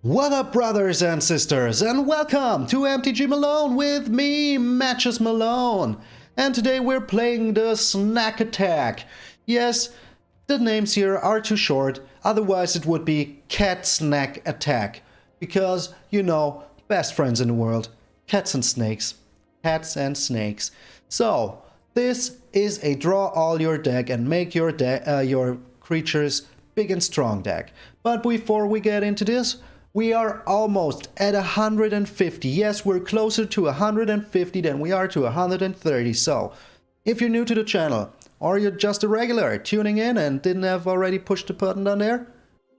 What up, brothers and sisters, and welcome to MTG Malone with me, MTG Malone. And today we're playing the Snek Attack. Yes, the names here are too short, otherwise it would be Cat Snek Attack. Because, you know, best friends in the world, cats and snakes. Cats and snakes. So, this is a draw all your deck and make your creatures big and strong deck. But before we get into this, we are almost at 150. Yes, we're closer to 150 than we are to 130. So, if you're new to the channel, or you're just a regular tuning in and didn't have already pushed the button down there,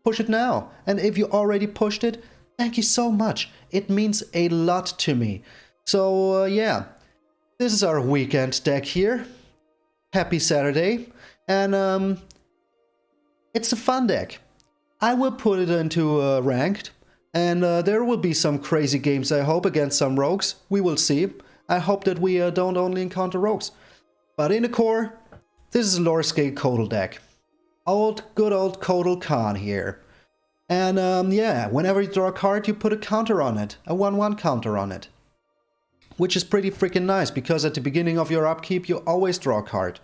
push it now. And if you already pushed it, thank you so much. It means a lot to me. So, yeah, this is our weekend deck here. Happy Saturday. And, it's a fun deck. I will put it into ranked. And there will be some crazy games, I hope, against some rogues. We will see. I hope that we don't only encounter rogues. But in the core, this is a lower scale Codal deck. Good old Codal Khan here. And yeah, whenever you draw a card, you put a counter on it. A 1/1 counter on it. Which is pretty freaking nice, because at the beginning of your upkeep, you always draw a card.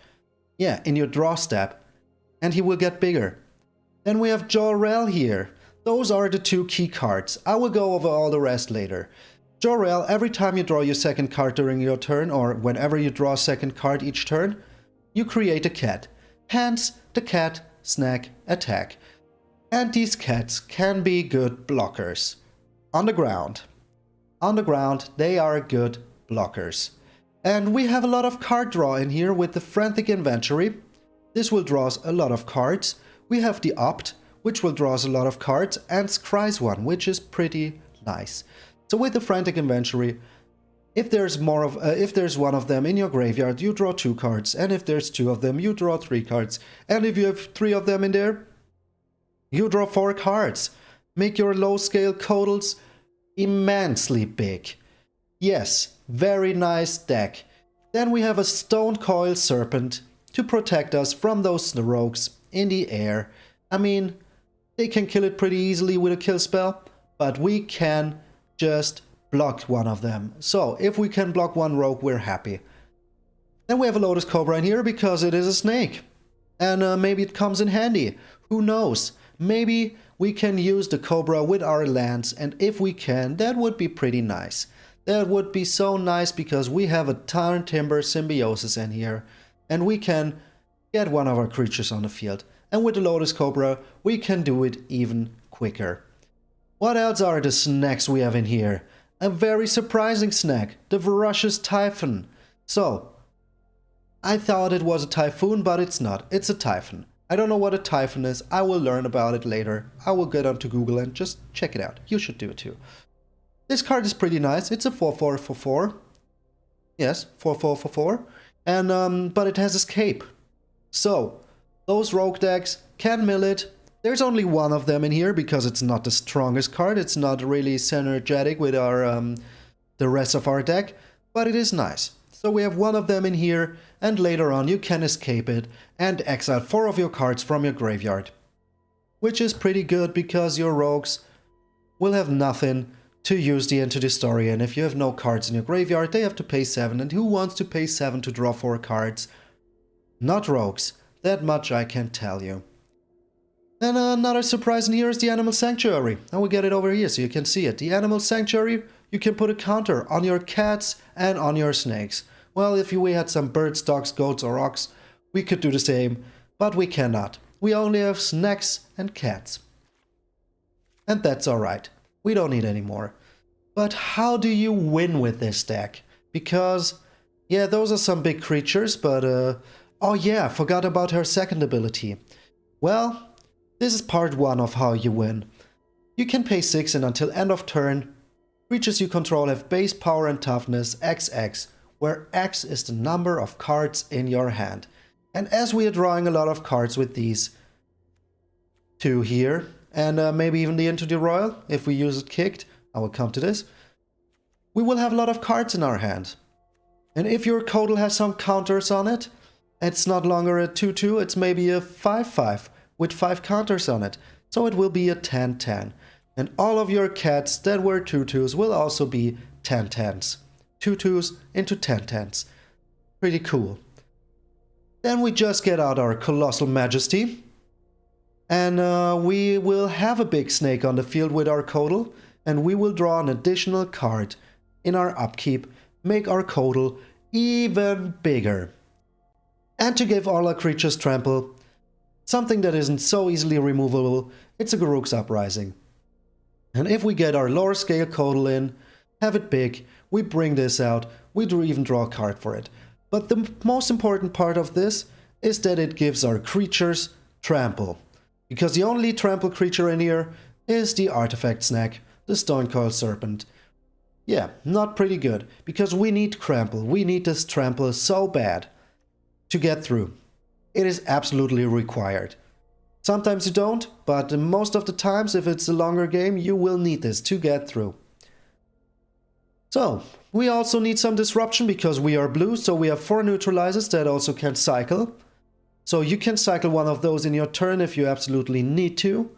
Yeah, in your draw step. And he will get bigger. Then we have Jor-El here. Those are the two key cards. I will go over all the rest later. Jor-El, every time you draw your second card during your turn, or whenever you draw a second card each turn, you create a cat. Hence, the Cat Snek Attack. And these cats can be good blockers. On the ground. On the ground, they are good blockers. And we have a lot of card draw in here with the Frantic Inventory. This will draw us a lot of cards. We have the Opt, which will draw us a lot of cards, and Scry's one, which is pretty nice. So with the Frantic Inventory, if there's one of them in your graveyard, you draw 2 cards, and if there's 2 of them, you draw 3 cards, and if you have 3 of them in there, you draw 4 cards. Make your low scale Codals immensely big. Yes, very nice deck. Then we have a Stone Coil Serpent to protect us from those rogues in the air. I mean, they can kill it pretty easily with a kill spell, but we can just block one of them. So, if we can block one rogue, we're happy. Then we have a Lotus Cobra in here because it is a snake. And maybe it comes in handy. Who knows? Maybe we can use the Cobra with our lands, and if we can, that would be pretty nice. That would be so nice because we have a Tarn Timber Symbiosis in here, and we can get one of our creatures on the field. And with the Lotus Cobra, we can do it even quicker. What else are the snacks we have in here? A very surprising snack, the Voracious Typhon. So, I thought it was a Typhoon, but it's not. It's a Typhon. I don't know what a Typhon is. I will learn about it later. I will get onto Google and just check it out. You should do it too. This card is pretty nice. It's a 4/4 for 4. Yes, 4/4 for 4. And, but it has Escape. So, those rogue decks can mill it. There's only one of them in here because it's not the strongest card. It's not really synergetic with our the rest of our deck, but it is nice. So we have one of them in here, and later on you can escape it and exile 4 of your cards from your graveyard. Which is pretty good because your rogues will have nothing to use into the story, and if you have no cards in your graveyard, they have to pay 7, and who wants to pay 7 to draw 4 cards? Not rogues. That much I can tell you. And another surprise in here is the Animal Sanctuary. I will get it over here so you can see it. The Animal Sanctuary, you can put a counter on your cats and on your snakes. Well, if we had some birds, dogs, goats or ox, we could do the same, but we cannot. We only have snakes and cats. And that's alright. We don't need any more. But how do you win with this deck? Because, yeah, those are some big creatures, but oh yeah, forgot about her second ability. Well, this is part 1 of how you win. You can pay 6 and until end of turn, creatures you control have base power and toughness XX, where X is the number of cards in your hand. And as we are drawing a lot of cards with these 2 here, and maybe even the Into the Royal, if we use it kicked, I will come to this, we will have a lot of cards in our hand. And if your Codal has some counters on it, It's not longer a 2-2, it's maybe a 5-5 with 5 counters on it. So it will be a 10-10. And all of your cats that were 2-2s will also be 10-10s. 2-2s into 10-10s. Pretty cool. Then we just get out our Colossal Majesty. And we will have a big snake on the field with our Codal. And we will draw an additional card in our upkeep. Make our Codal even bigger. And to give all our creatures trample, something that isn't so easily removable, it's a Garruk's Uprising. And if we get our lower scale Codal in, have it big, we bring this out, we even draw a card for it. But the most important part of this is that it gives our creatures trample. Because the only trample creature in here is the Artifact Snek, the Stonecoil Serpent. Yeah, not pretty good, because we need trample, we need this trample so bad to get through. It is absolutely required. Sometimes you don't, but most of the times, if it's a longer game, you will need this to get through. So, we also need some disruption because we are blue, so we have 4 neutralizers that also can cycle. So you can cycle one of those in your turn if you absolutely need to.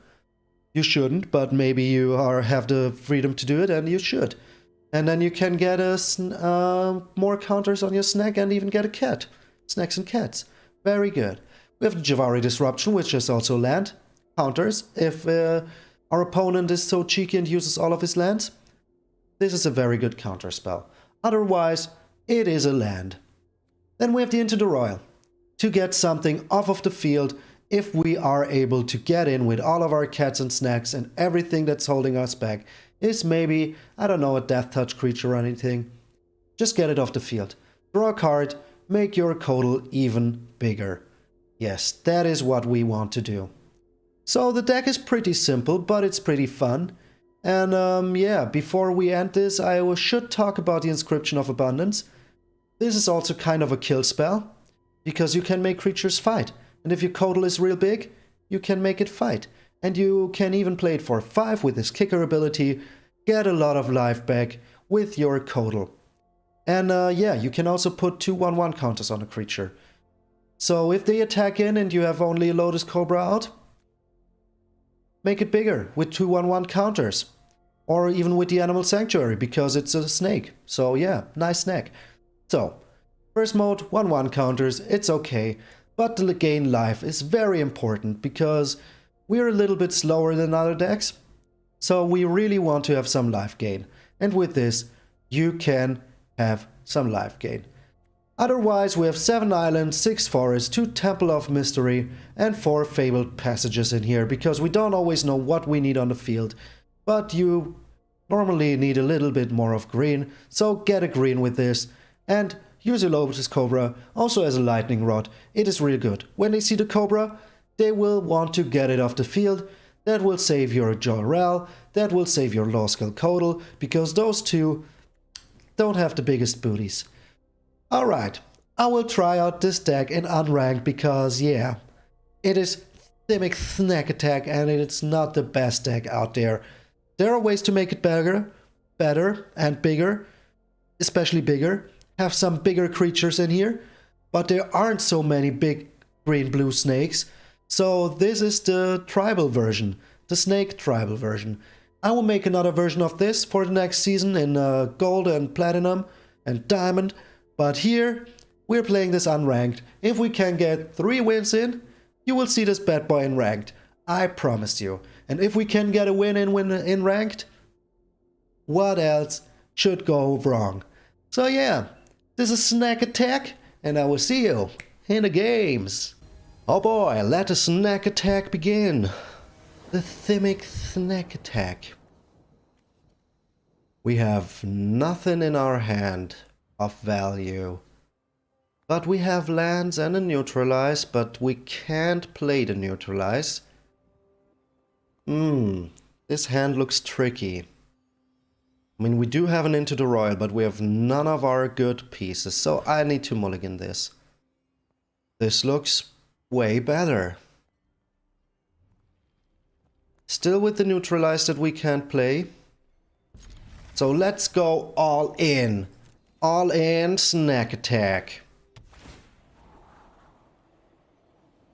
You shouldn't, but maybe you have the freedom to do it, and you should. And then you can get more counters on your Snek and even get a cat. Snacks and cats. Very good. We have the Javari Disruption, which is also land. Counters, if our opponent is so cheeky and uses all of his lands. This is a very good counter spell. Otherwise, it is a land. Then we have the Into the Royal. To get something off of the field if we are able to get in with all of our cats and snacks and everything that's holding us back is maybe, I don't know, a Death Touch creature or anything. Just get it off the field. Draw a card, make your Codal even bigger. Yes, that is what we want to do. So the deck is pretty simple, but it's pretty fun. And yeah, before we end this, I should talk about the Inscription of Abundance. This is also kind of a kill spell, because you can make creatures fight. And if your Codal is real big, you can make it fight. And you can even play it for 5 with this kicker ability, get a lot of life back with your Codal. And yeah, you can also put 2 1/1 counters on a creature. So if they attack in and you have only a Lotus Cobra out, make it bigger with 2 1/1 counters. Or even with the Animal Sanctuary, because it's a snake. So yeah, nice snack. So, first mode, 1/1 counters, it's okay. But the gain life is very important, because we're a little bit slower than other decks. So we really want to have some life gain. And with this, you can have some life gain. Otherwise, we have 7 islands, 6 forests, 2 Temple of Mystery, and 4 Fabled Passages in here, because we don't always know what we need on the field. But you normally need a little bit more of green, so get a green with this. And use your Lotus Cobra also as a lightning rod. It is really good. When they see the Cobra, they will want to get it off the field. That will save your Jorel, that will save your Low Skill Codal, because those two don't have the biggest booties. Alright, I will try out this deck in unranked because, yeah, it is SIMIC Snek Attack and it's not the best deck out there. There are ways to make it better and bigger, especially bigger. Have some bigger creatures in here, but there aren't so many big green-blue snakes. So this is the tribal version, the snake tribal version. I will make another version of this for the next season in gold and platinum and diamond. But here, we're playing this unranked. If we can get 3 wins in, you will see this bad boy in ranked. I promise you. And if we can get a win in ranked, what else should go wrong? So yeah, this is Snek Attack, and I will see you in the games. Oh boy, let the Snek Attack begin. The SIMIC Snek Attack. We have nothing in our hand of value. But we have lands and a neutralize, but we can't play the neutralize. This hand looks tricky. I mean, we do have an Into the Royal, but we have none of our good pieces, so I need to mulligan this. This looks way better. Still with the neutralize that we can't play. So let's go all in. All in Snek Attack.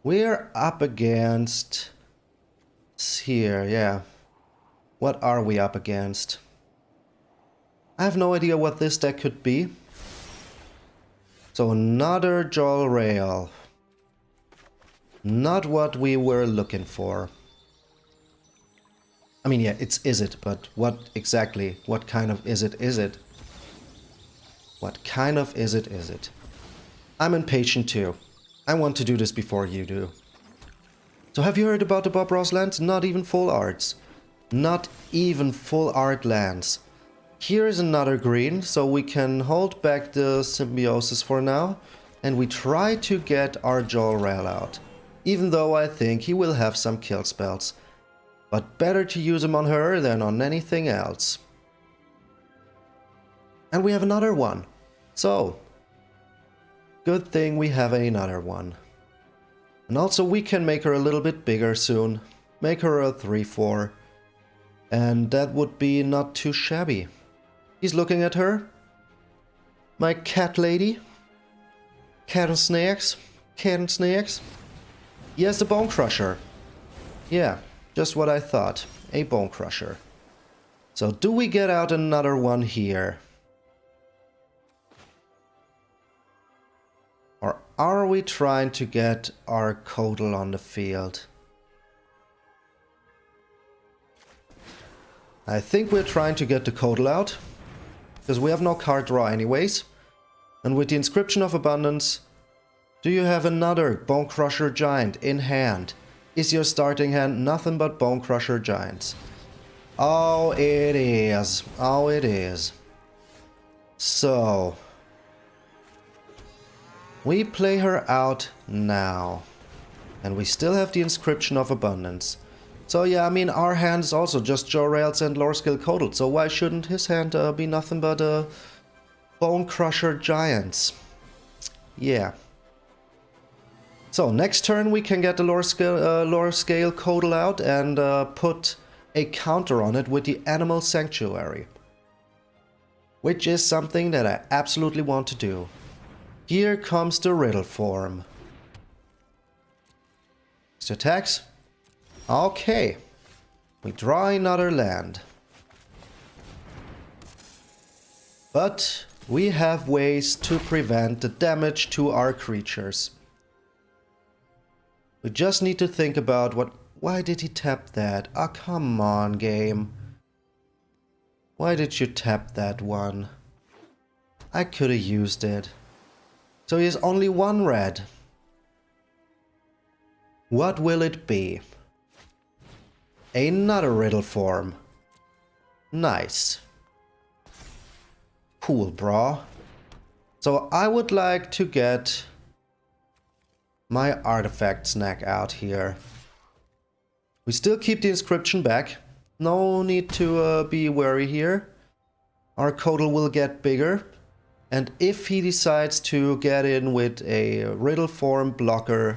We're up against... here, yeah. What are we up against? I have no idea what this deck could be. So another Jol Rail. Not what we were looking for. I mean, yeah, it's Izzet, but what exactly? What kind of Izzet is it? What kind of Izzet is it? I'm impatient too. I want to do this before you do. So have you heard about the Bob Ross lands? Not even full arts. Not even full art lands. Here is another green, so we can hold back the Symbiosis for now. And we try to get our Jol Rail out. Even though I think he will have some kill spells. But better to use him on her than on anything else. And we have another one. So, good thing we have another one. And also we can make her a little bit bigger soon. Make her a 3/4. And that would be not too shabby. He's looking at her. My cat lady. Cat and snakes. Cat and snakes. Yes, the Bone Crusher. Yeah. Just what I thought. A Bone Crusher. So do we get out another one here? Or are we trying to get our Codal on the field? I think we're trying to get the Codal out. Because we have no card draw anyways. And with the Inscription of Abundance, do you have another Bone Crusher Giant in hand? Is your starting hand nothing but Bone Crusher Giants? Oh, it is. Oh, it is. So, we play her out now. And we still have the Inscription of Abundance. So yeah, I mean, our hand is also just Jol Rails and Lore Skill Codal. So why shouldn't his hand be nothing but Bone Crusher Giants? Yeah. So next turn we can get the Lore Scale Codal out and put a counter on it with the Animal Sanctuary. Which is something that I absolutely want to do. Here comes the Riddle form. Attacks. Okay. We draw another land. But we have ways to prevent the damage to our creatures. We just need to think about what... Why did he tap that? Ah, come on, game. Why did you tap that one? I could have used it. So he has only one red. What will it be? Another Riddle form. Nice. Cool, bro. So I would like to get my artifact snack out here. We still keep the inscription back. No need to be wary here. Our Codal will get bigger. And if he decides to get in with a Riddle form blocker,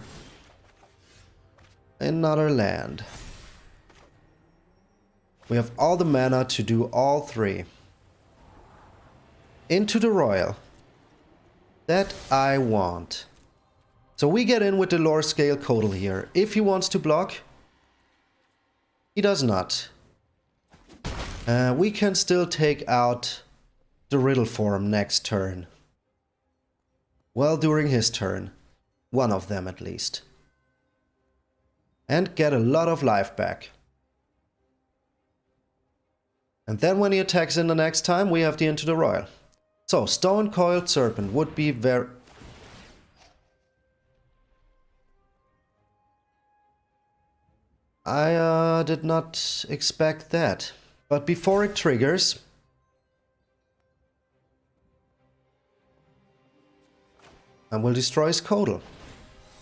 another land. We have all the mana to do all three. Into the Royal. That I want. So we get in with the Lore Scale Codal here. If he wants to block, he does not. We can still take out the Riddle form next turn. Well, during his turn. One of them at least. And get a lot of life back. And then when he attacks in the next time, we have the Into the Royal. So, Stone Coiled Serpent would be very... I did not expect that. But before it triggers... and will destroy his Codal.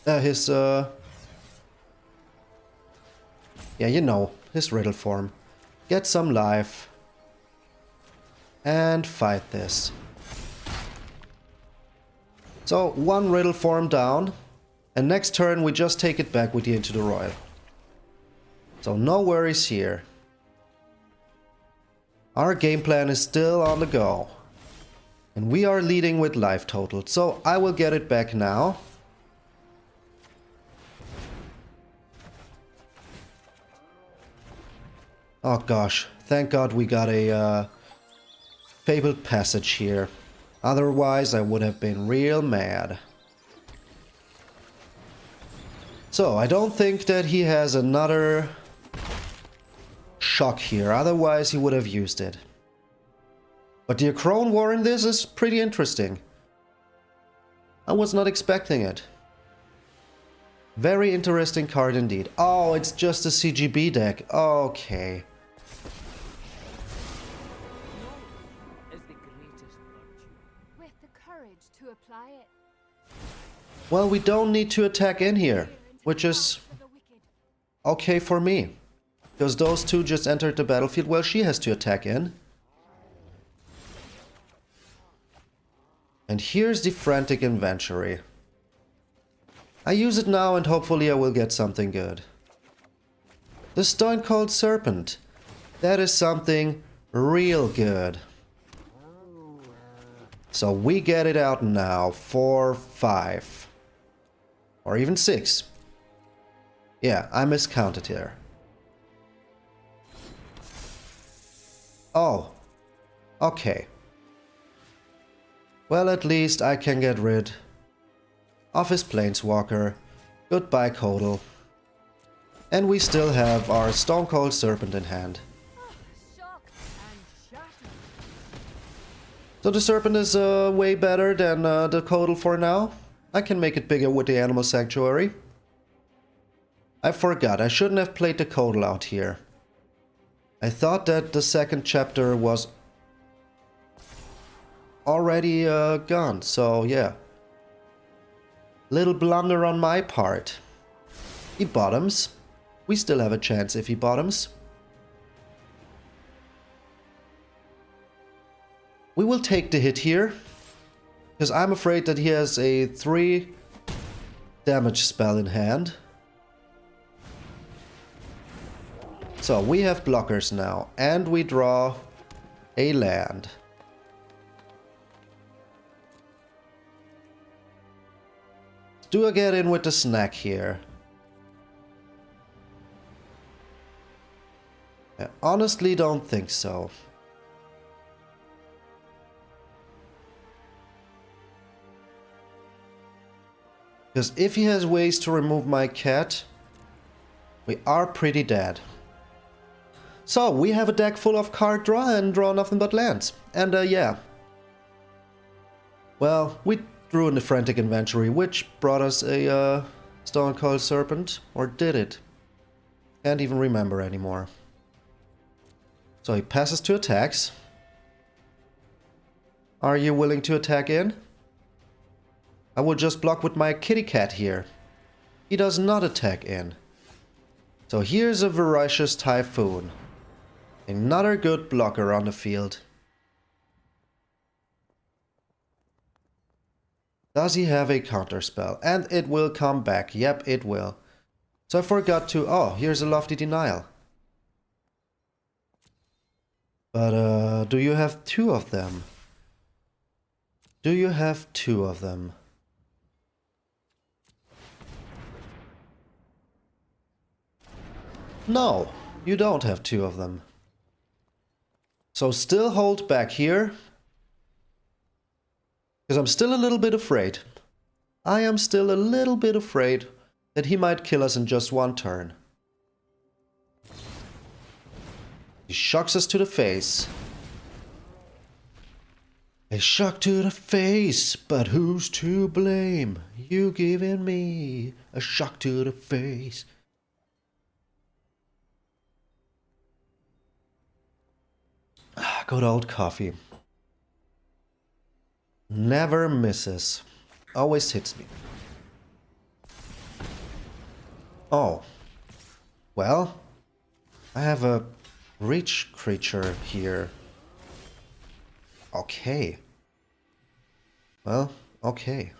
Yeah, you know, his Riddle form. Get some life. And fight this. So, one Riddle form down. And next turn we just take it back with the Into the Royal. So no worries here. Our game plan is still on the go. And we are leading with life total. So I will get it back now. Oh gosh, thank God we got a fabled passage here. Otherwise I would have been real mad. So, I don't think that he has another shock here, otherwise he would have used it. But the Acrone War in this is pretty interesting. I was not expecting it. Very interesting card indeed. Oh, it's just a CGB deck. Okay. With the courage to apply it. Well, we don't need to attack in here, which is okay for me. Because those two just entered the battlefield. Well, she has to attack in. And here's the Frantic Inventory. I use it now and hopefully I will get something good. The Stone Cold Serpent. That is something real good. So we get it out now. 4, 5. Or even 6. Yeah, I miscounted here. Oh. Okay. Well, at least I can get rid of his Planeswalker. Goodbye, Codal. And we still have our Stone Cold Serpent in hand. So the Serpent is way better than the Codal for now. I can make it bigger with the Animal Sanctuary. I forgot, I shouldn't have played the Codal out here. I thought that the second chapter was already gone, so yeah. Little blunder on my part. He bottoms. We still have a chance if he bottoms. We will take the hit here, because I'm afraid that he has a 3 damage spell in hand. So we have blockers now, and we draw a land. Do I get in with the snack here? I honestly don't think so. Because if he has ways to remove my cat, we are pretty dead. So, we have a deck full of card draw and draw nothing but lands. And yeah. Well, we drew in the Frantic Inventory, which brought us a Stone Cold Serpent. Or did it? Can't even remember anymore. So he passes to attacks. Are you willing to attack in? I will just block with my kitty cat here. He does not attack in. So here's a Voracious Typhoon. Another good blocker on the field. Does he have a counterspell? And it will come back. Yep, it will. So I forgot to... Oh, here's a Lofty Denial. But do you have 2 of them? Do you have 2 of them? No, you don't have 2 of them. So still hold back here. Because I'm still a little bit afraid. I am still a little bit afraid that he might kill us in just 1 turn. He shocks us to the face. A shock to the face, but who's to blame? You giving me a shock to the face. Good old coffee. Never misses. Always hits me. Oh. Well, I have a reach creature here. Okay. Well, okay.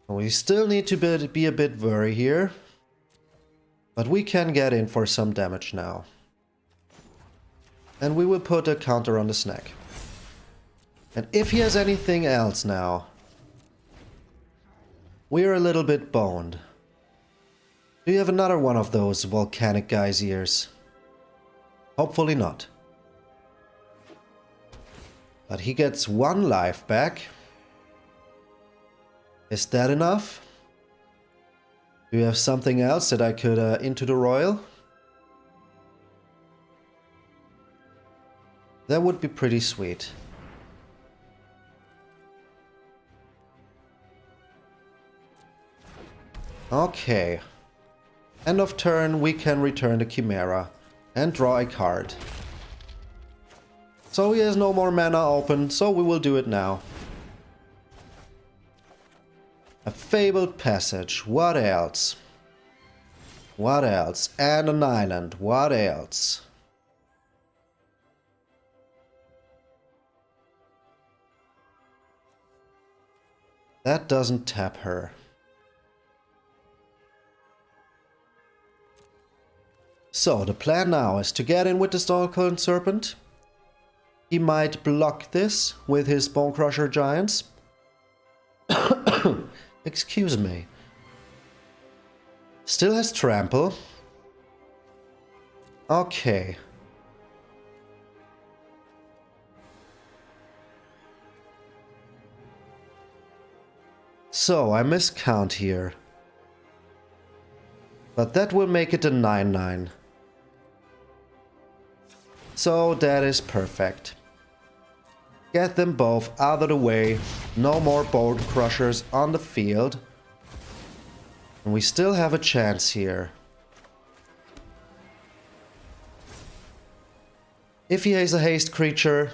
We still need to be a bit wary here. But we can get in for some damage now. And we will put a counter on the Snek. And if he has anything else now, we're a little bit boned. Do you have another one of those volcanic geysers? Hopefully not. But he gets 1 life back. Is that enough? Do you have something else that I could into the royal? That would be pretty sweet. Okay. End of turn, we can return the Chimera and draw a card. So he has no more mana open, so we will do it now. A Fabled Passage, what else? What else? And an island, what else? That doesn't tap her. So the plan now is to get in with the Stonecold Serpent. He might block this with his Bone Crusher Giants. Excuse me. Still has trample. Okay. So I miscount here. But that will make it a 9/9. So that is perfect. Get them both out of the way. No more Bone Crushers on the field. And we still have a chance here. If he has a haste creature,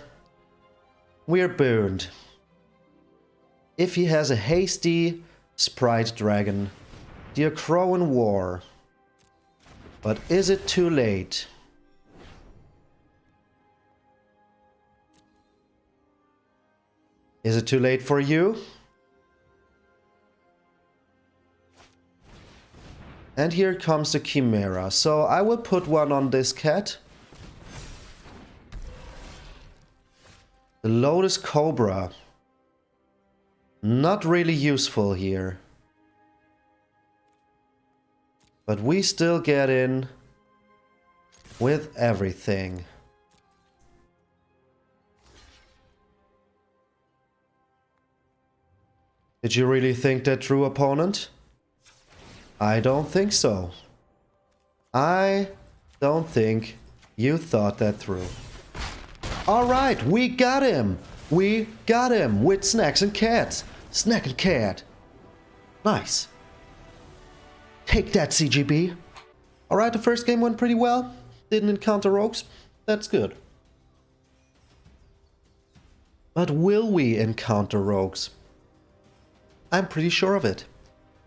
we're boned. If he has a hasty Sprite Dragon, dear Crow in War. But is it too late? Is it too late for you? And here comes the Chimera. So I will put one on this cat. The Lotus Cobra. Not really useful here. But we still get in with everything. Did you really think that through, opponent? I don't think so. I don't think you thought that through. Alright, we got him! We got him with Snacks and Cats! Snek and Cat! Nice. Take that, CGB! Alright, the first game went pretty well. Didn't encounter rogues. That's good. But will we encounter rogues? I'm pretty sure of it.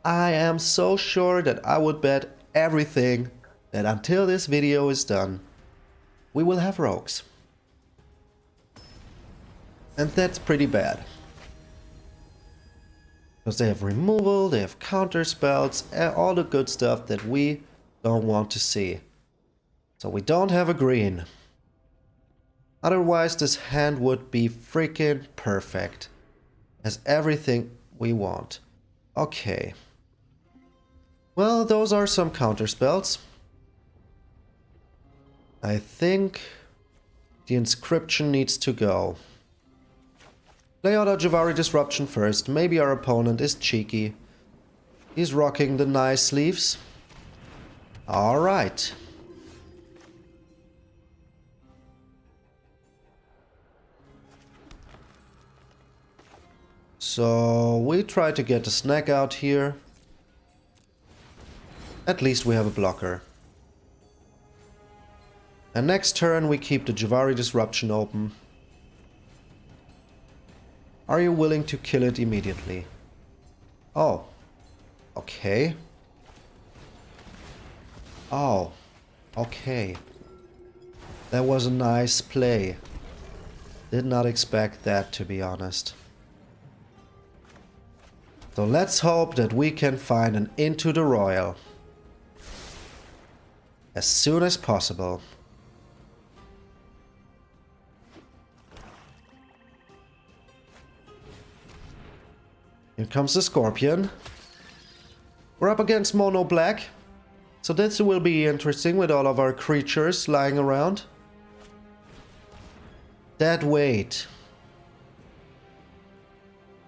I am so sure that I would bet everything that until this video is done, we will have rogues. And that's pretty bad. Because they have removal, they have counter spells, and all the good stuff that we don't want to see. So we don't have a green. Otherwise this hand would be freaking perfect. Has everything we want. Okay. Well, those are some counter spells. I think the inscription needs to go. Play out our Javari Disruption first. Maybe our opponent is cheeky. He's rocking the nice sleeves. Alright. So we try to get the Snek out here. At least we have a blocker. And next turn we keep the Javari Disruption open. Are you willing to kill it immediately? Oh. Okay. Oh. Okay. That was a nice play. Did not expect that, to be honest. So let's hope that we can find an Into the Royal as soon as possible. Here comes the Scorpion. We're up against Mono Black. So this will be interesting with all of our creatures lying around. Dead weight.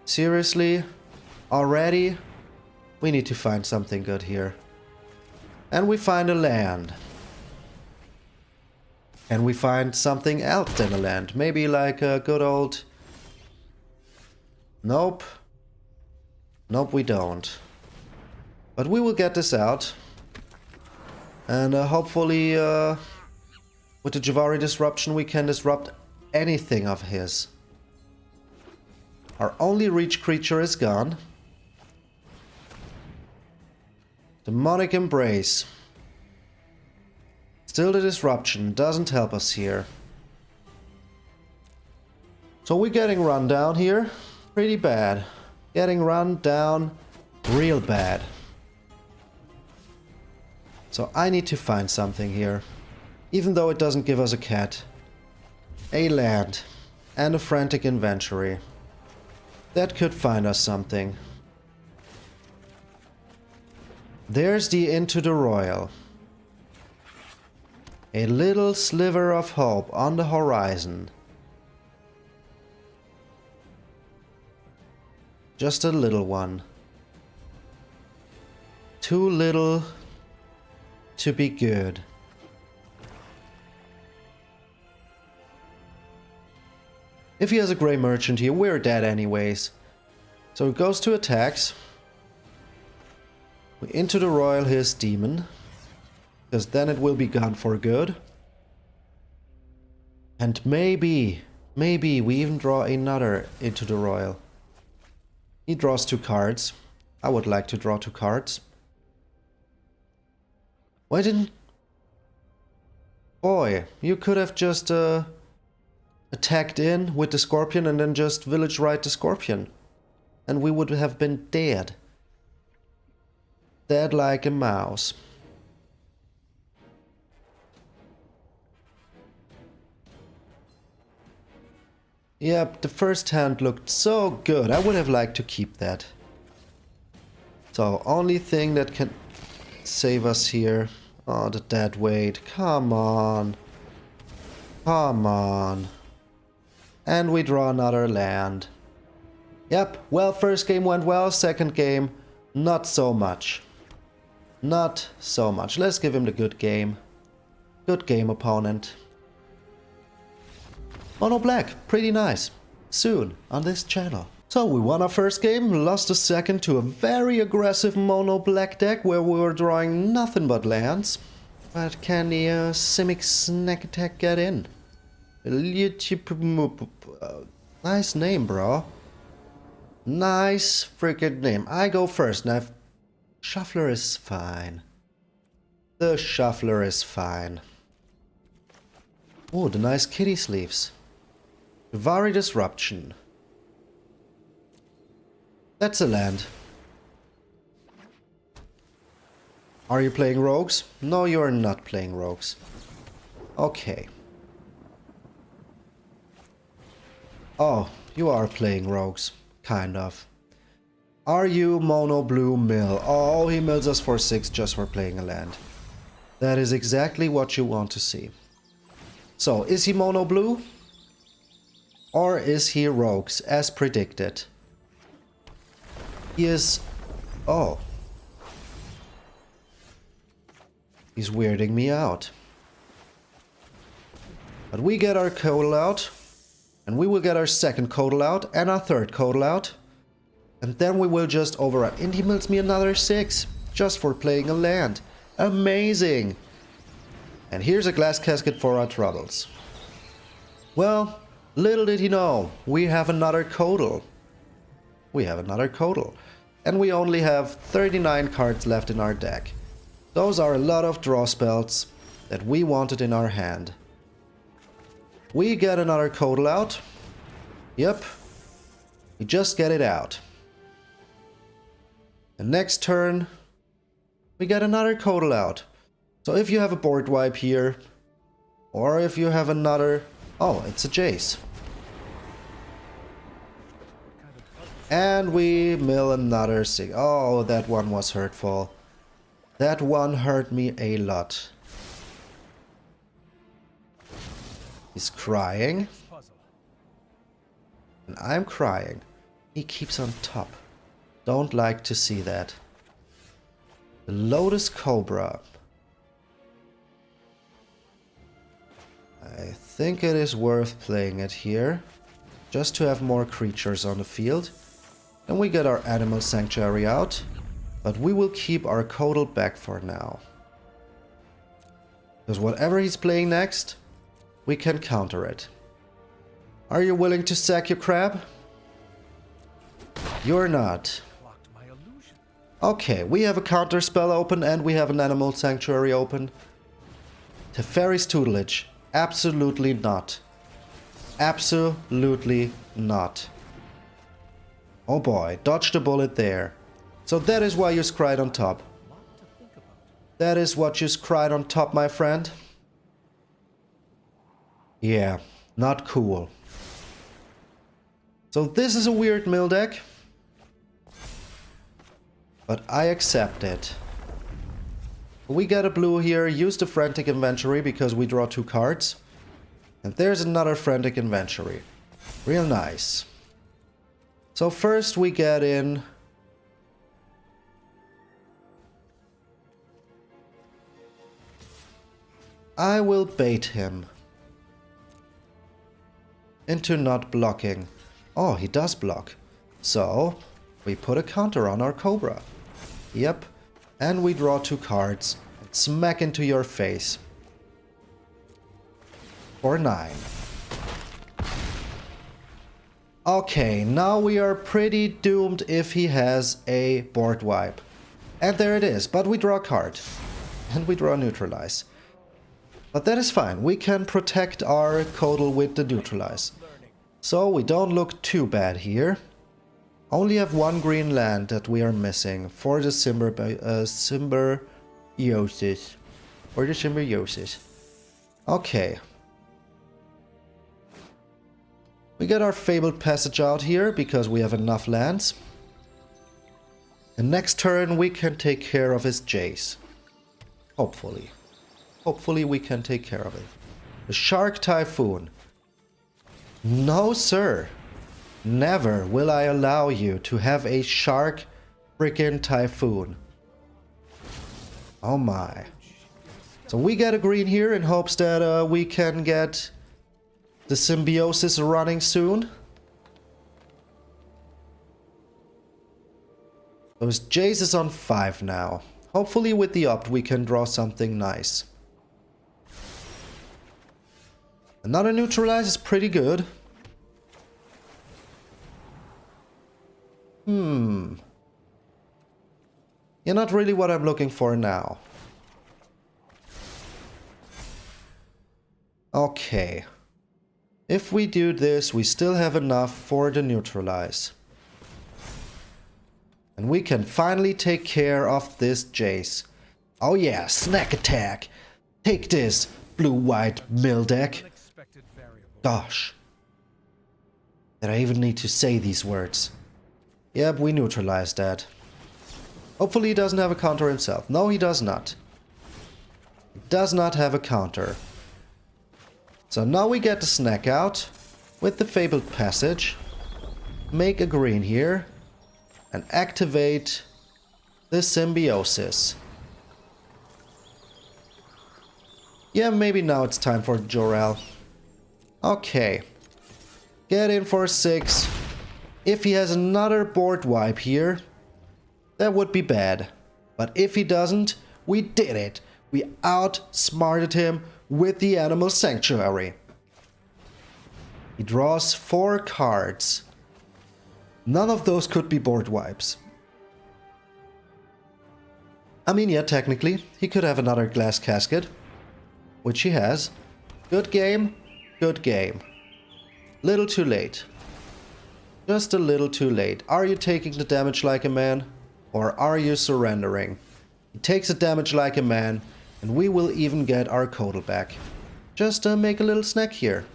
Seriously? Already? We need to find something good here. And we find a land. And we find something else than a land. Maybe like a good old... Nope. Nope, we don't. But we will get this out. And hopefully with the Javari disruption we can disrupt anything of his. Our only reach creature is gone. Demonic Embrace. Still the disruption doesn't help us here. So we're getting run down here. Pretty bad. Getting run down real bad. So I need to find something here. Even though it doesn't give us a cat. A land. And a frantic inventory. That could find us something. There's the Into the Royal. A little sliver of hope on the horizon. Just a little one. Too little to be good. If he has a Grey Merchant here, we're dead anyways. So it goes to attacks. We Into the Royal his demon. Because then it will be gone for good. And maybe we even draw another Into the Royal. He draws 2 cards. I would like to draw 2 cards. Why didn't... Boy, you could have just attacked in with the Scorpion and then just Village Ride the Scorpion. And we would have been dead. Dead like a mouse. Yep, the first hand looked so good. I would have liked to keep that. So, only thing that can save us here. Oh, the dead weight. Come on. Come on. And we draw another land. Yep, well, first game went well. Second game, not so much. Not so much. Let's give him the good game. Good game, opponent. Mono Black, pretty nice. Soon on this channel. So we won our first game, lost the second to a very aggressive Mono Black deck where we were drawing nothing but lands. But can the SIMIC Snek Attack get in? Nice name, bro. Nice freaking name. I go first. Now, Shuffler is fine. The Shuffler is fine. Oh, the nice kitty sleeves. Javari Disruption. That's a land. Are you playing rogues? No, you're not playing rogues. Okay. Oh, you are playing rogues. Kind of. Are you Mono Blue Mill? Oh, he mills us for 6 just for playing a land. That is exactly what you want to see. So, is he Mono Blue? Or is he rogues, as predicted? He is... Oh. He's weirding me out. But we get our Codal out. And we will get our second Codal out. And our third Codal out. And then we will just overrun. And he mills me another 6. Just for playing a land. Amazing. And here's a glass casket for our troubles. Well, little did he know. We have another Codal. We have another Codal. And we only have 39 cards left in our deck. Those are a lot of draw spells that we wanted in our hand. We get another Codal out. Yep. We just get it out. And next turn, we get another Codal out. So if you have a board wipe here, or if you have another... Oh, it's a Jace. And we mill another 6. Oh, that one was hurtful. That one hurt me a lot. He's crying. And I'm crying. He keeps on top. Don't like to see that. The Lotus Cobra. I think it is worth playing it here. Just to have more creatures on the field. Then we get our Animal Sanctuary out. But we will keep our Codal back for now. Because whatever he's playing next, we can counter it. Are you willing to sack your crab? You're not. Okay, we have a counter spell open and we have an Animal Sanctuary open. Teferi's Tutelage. Absolutely not. Absolutely not. Oh boy, dodged a bullet there. So that is why you scried on top. That is what you scried on top, my friend. Yeah, not cool. So this is a weird mill deck. But I accept it. We get a blue here, use the Frantic Inventory because we draw 2 cards. And there's another Frantic Inventory. Real nice. So first we get in... I will bait him into not blocking. Oh, he does block. So, we put a counter on our Cobra. Yep. And we draw 2 cards and smack into your face. For 9. Okay, now we are pretty doomed if he has a board wipe. And there it is, but we draw a card. And we draw Neutralize. But that is fine, we can protect our Codal with the Neutralize. So we don't look too bad here. Only have 1 green land that we are missing for the Symbiosis. For the Symbiosis. Okay. We get our Fabled Passage out here because we have enough lands. And next turn we can take care of his Jace. Hopefully. Hopefully we can take care of it. The Shark Typhoon. No, sir. Never will I allow you to have a Shark freaking Typhoon. Oh my. So we get a green here in hopes that we can get the Symbiosis running soon. Those Jace is on 5 now. Hopefully with the opt we can draw something nice. Another Neutralize is pretty good. You're not really what I'm looking for now. Okay. If we do this, we still have enough for the Neutralize. And we can finally take care of this Jace. Oh yeah, Snek Attack! Take this, blue-white mill deck. Gosh. Did I even need to say these words? Yep, we neutralized that. Hopefully he doesn't have a counter himself. No, he does not. He does not have a counter. So now we get the Snek out with the Fabled Passage. Make a green here. And activate the Symbiosis. Yeah, maybe now it's time for Jor-El. Okay. Get in for 6. If he has another board wipe here, that would be bad. But if he doesn't, we did it. We outsmarted him with the Animal Sanctuary. He draws 4 cards. None of those could be board wipes. I mean, yeah, technically, he could have another Glass Casket, which he has. Good game, good game. Little too late. Just a little too late. Are you taking the damage like a man? Or are you surrendering? He takes the damage like a man, and we will even get our Codal back. Just make a little snack here.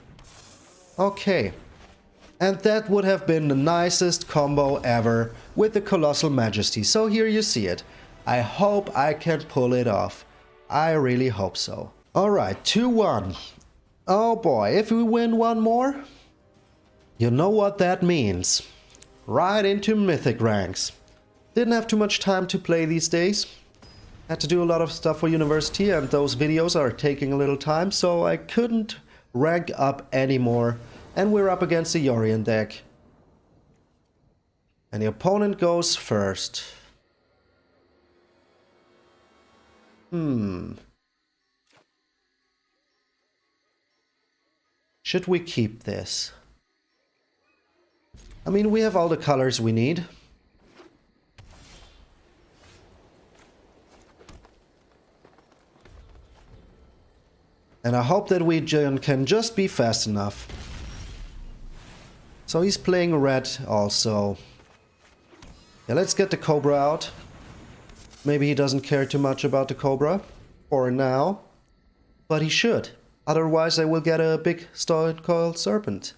Okay. And that would have been the nicest combo ever with the Colossal Majesty. So here you see it. I hope I can pull it off. I really hope so. Alright, 2-1. Oh boy, if we win one more, you know what that means. Right into Mythic ranks. Didn't have too much time to play these days. Had to do a lot of stuff for university and those videos are taking a little time, so I couldn't rank up anymore. And we're up against the Yorion deck. And the opponent goes first. Should we keep this? I mean, we have all the colors we need. And I hope that we can just be fast enough. So he's playing red also. Yeah, let's get the Cobra out. Maybe he doesn't care too much about the Cobra for now. But he should. Otherwise I will get a big Stone Coiled Serpent.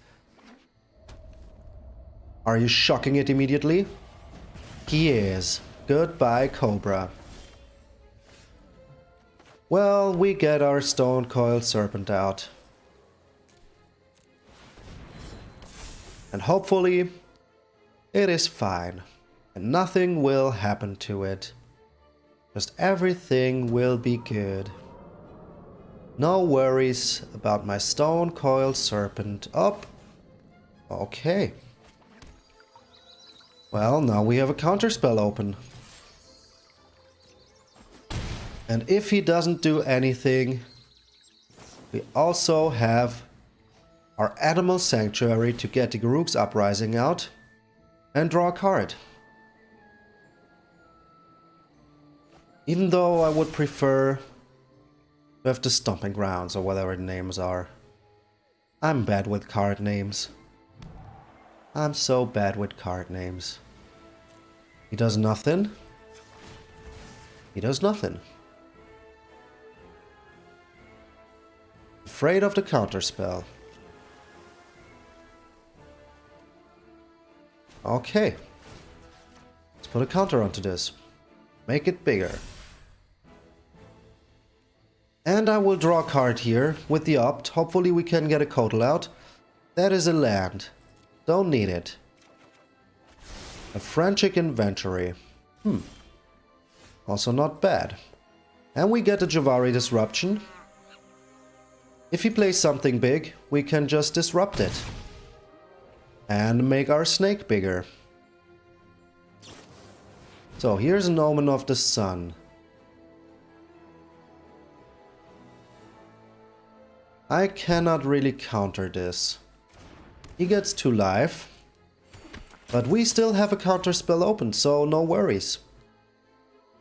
Are you shocking it immediately? He is. Goodbye, Cobra. Well, we get our Stone Coiled Serpent out. And hopefully it is fine. And nothing will happen to it. Just everything will be good. No worries about my Stone Coiled Serpent. Up. Okay. Well, now we have a counterspell open. And if he doesn't do anything, we also have our Animal Sanctuary to get the Garruk's Uprising out and draw a card. Even though I would prefer to have the Stomping Grounds or whatever the names are. I'm bad with card names. I'm so bad with card names. He does nothing. He does nothing. Afraid of the counterspell. Okay. Let's put a counter onto this. Make it bigger. And I will draw a card here with the opt. Hopefully we can get a Kotal out. That is a land. Don't need it. A Frantic Inventory. Also not bad. And we get a Javari Disruption. If he plays something big, we can just disrupt it. And make our snake bigger. So here's an Omen of the Sun. I cannot really counter this. He gets 2 life. But we still have a counterspell open, so no worries.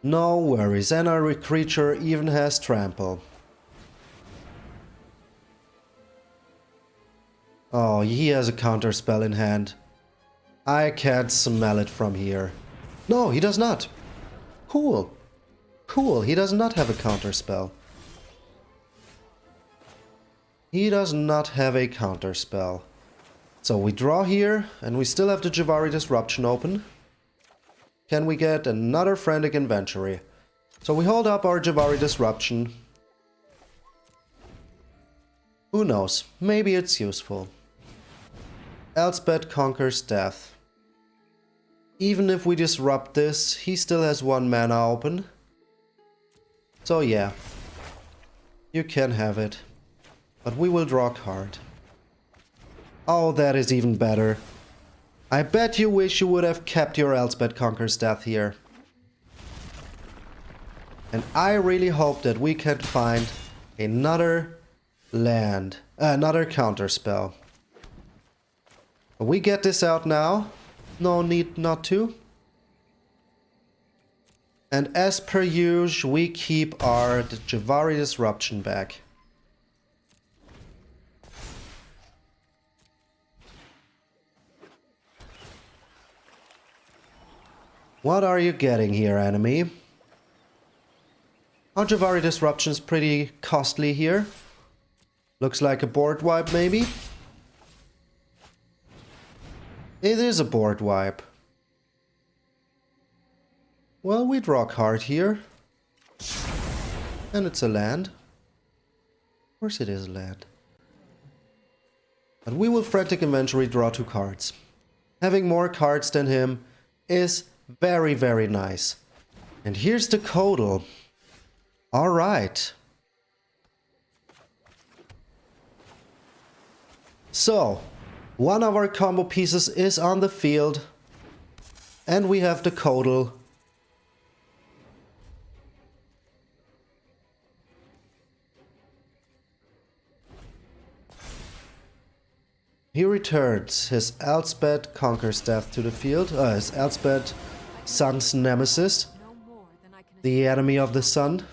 No worries, and our creature even has trample. Oh, he has a counterspell in hand. I can't smell it from here. No, he does not. Cool. Cool, he does not have a counterspell. He does not have a counterspell. So we draw here, and we still have the Javari Disruption open. Can we get another Frantic Inventory? So we hold up our Javari Disruption. Who knows? Maybe it's useful. Elspeth conquers death. Even if we disrupt this, he still has 1 mana open. So yeah. You can have it. But we will draw a card. Oh, that is even better. I bet you wish you would have kept your Elspeth Conquers Death here. And I really hope that we can find another land, another counterspell. We get this out now. No need not to. And as per usual, we keep our Javari Disruption back. What are you getting here, enemy? Our Javari Disruption is pretty costly here. Looks like a board wipe, maybe? It is a board wipe. Well, we draw a card here. And it's a land. Of course it is a land. But we will Frantic Inventory draw 2 cards. Having more cards than him is very, very nice. And here's the Codal. Alright. So, one of our combo pieces is on the field. And we have the Codal. He returns his Elspeth Conquers Death to the field. His Elspeth Sun's Nemesis, the enemy of the sun.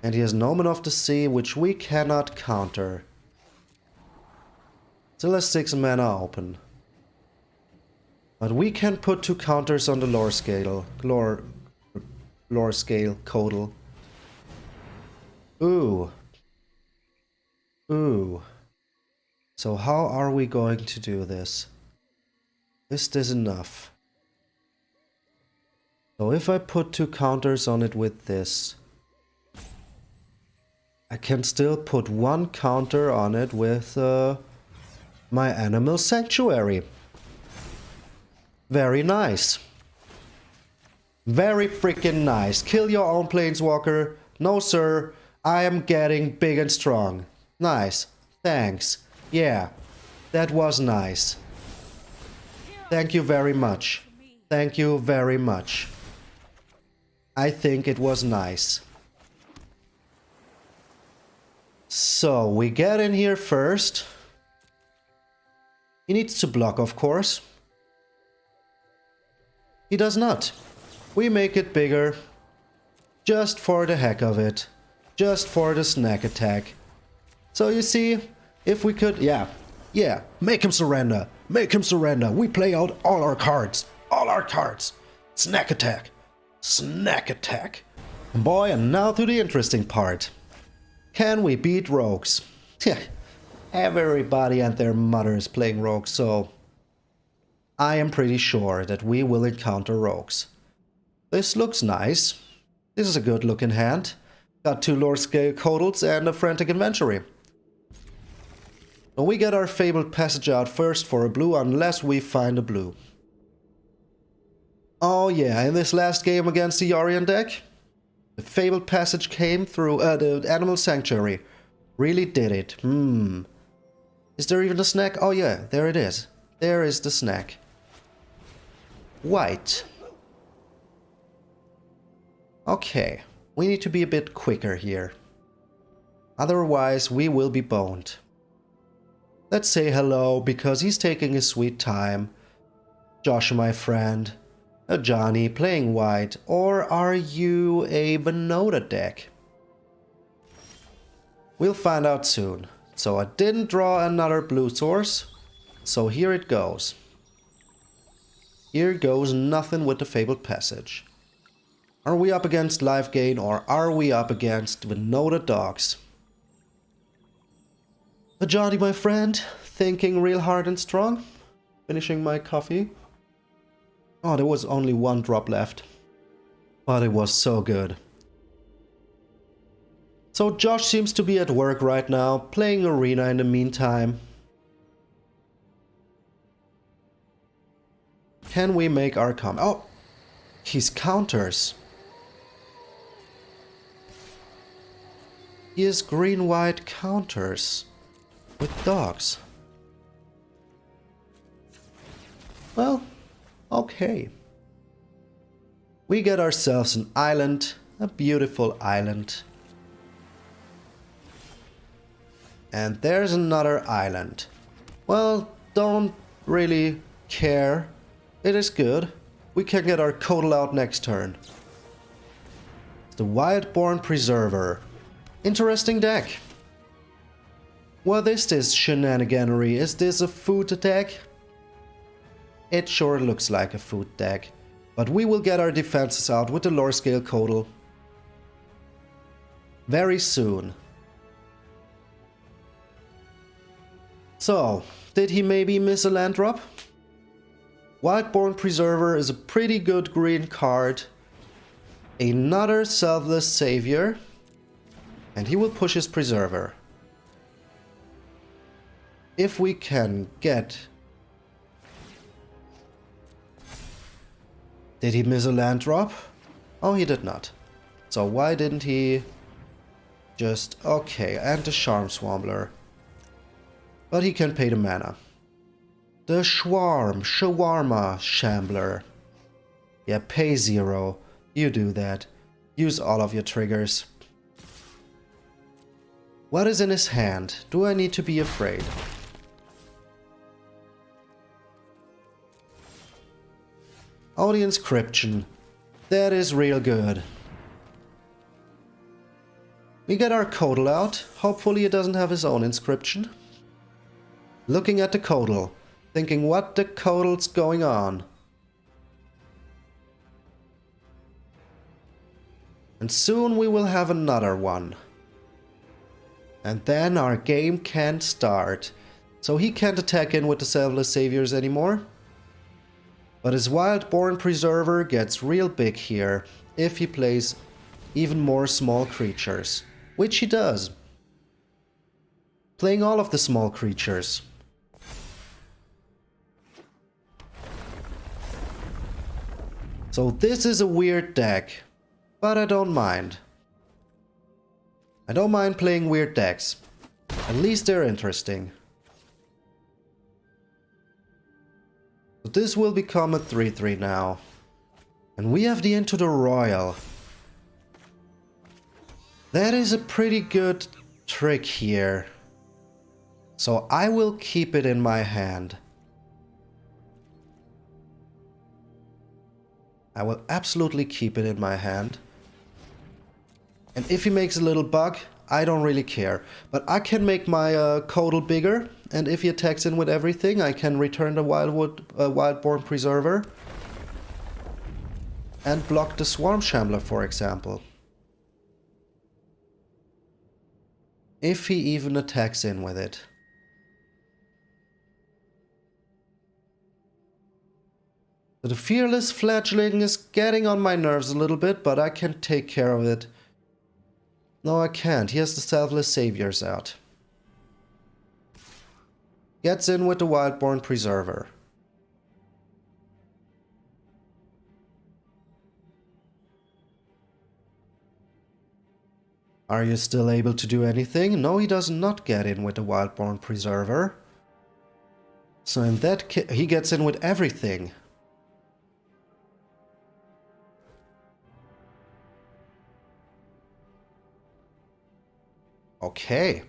And he has Nomen of the Sea, which we cannot counter. Still has 6 mana open. But we can put 2 counters on the lore scale. Lore scale, Codal. Ooh. Ooh. So how are we going to do this? Is this enough? So if I put 2 counters on it with this, I can still put 1 counter on it with my Animal Sanctuary. Very nice. Very freaking nice. Kill your own Planeswalker. No sir, I am getting big and strong. Nice. Thanks. Yeah, that was nice. Thank you very much. Thank you very much. I think it was nice. So, we get in here first. He needs to block, of course. He does not. We make it bigger. Just for the heck of it. Just for the Snek Attack. So you see, if we could, yeah, make him surrender. Make him surrender. We play out all our cards. All our cards. Snek Attack. Snek Attack. Boy, and now to the interesting part. Can we beat rogues? Yeah, everybody and their mother is playing rogues, so I am pretty sure that we will encounter rogues. This looks nice. This is a good looking hand. Got 2 lore scale Codals and a Frantic Inventory. So we get our Fabled Passage out first for a blue, unless we find a blue. Oh yeah, in this last game against the Yorion deck, the Fabled Passage came through the Animal Sanctuary. Really did it. Is there even a Snek? Oh yeah, there it is. There is the Snek. White. Okay, we need to be a bit quicker here. Otherwise we will be boned. Let's say hello, because he's taking his sweet time. Josh, my friend. Johnny, playing white. Or are you a Venota deck? We'll find out soon. So I didn't draw another blue source. So here it goes. Here goes nothing with the Fabled Passage. Are we up against life gain, or are we up against Venota dogs? Johnny, my friend, thinking real hard and strong. Finishing my coffee. Oh, there was only 1 drop left. But it was so good. So Josh seems to be at work right now, playing Arena in the meantime. Can we make our Oh! He's counters. He is green-white counters. With dogs. Well, okay. We get ourselves an island, a beautiful island. And there's another island. Well, don't really care. It is good. We can get our Codal out next turn. The Wildborn Preserver. Interesting deck. What is this shenaniganery? Is this a food deck? It sure looks like a food deck. But we will get our defenses out with the lore scale Codal very soon. So, did he maybe miss a land drop? Wildborn Preserver is a pretty good green card. Another Selfless Savior. And he will push his Preserver. If we can get... Did he miss a land drop? Oh, he did not. So why didn't he just... Okay, and the Charm Swampler. But he can pay the mana. The Shawarma Shambler. Yeah, pay 0. You do that. Use all of your triggers. What is in his hand? Do I need to be afraid? Oh, the Inscription. That is real good. We get our Codal out. Hopefully he doesn't have his own Inscription. Looking at the Codal. Thinking what the Codal's going on. And soon we will have another one. And then our game can't start. So he can't attack in with the Selfless Saviors anymore. But his Wildborn Preserver gets real big here if he plays even more small creatures. Which he does. Playing all of the small creatures. So this is a weird deck. But I don't mind. I don't mind playing weird decks. At least they're interesting. So this will become a 3/3 now. And we have the Into the Royal. That is a pretty good trick here. So I will keep it in my hand. I will absolutely keep it in my hand. And if he makes a little bug, I don't really care. But I can make my Codal bigger. And if he attacks in with everything, I can return the Wildborn Preserver. And block the Swarm Shambler, for example. If he even attacks in with it. The Fearless Fledgling is getting on my nerves a little bit, but I can take care of it. No, I can't. He has the Selfless Saviors out. Gets in with the Wildborn Preserver. Are you still able to do anything? No, he does not get in with the Wildborn Preserver. So in that case, he gets in with everything. Okay.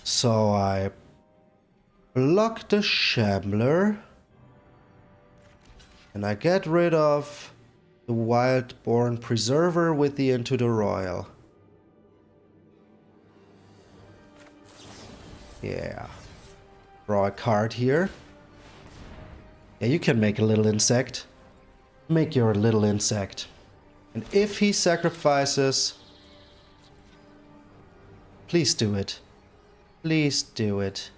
So I block the Shambler. And I get rid of the Wildborn Preserver with the Into the Royal. Yeah. Draw a card here. Yeah, you can make a little insect. Make your little insect. And if he sacrifices... Please do it. Please do it.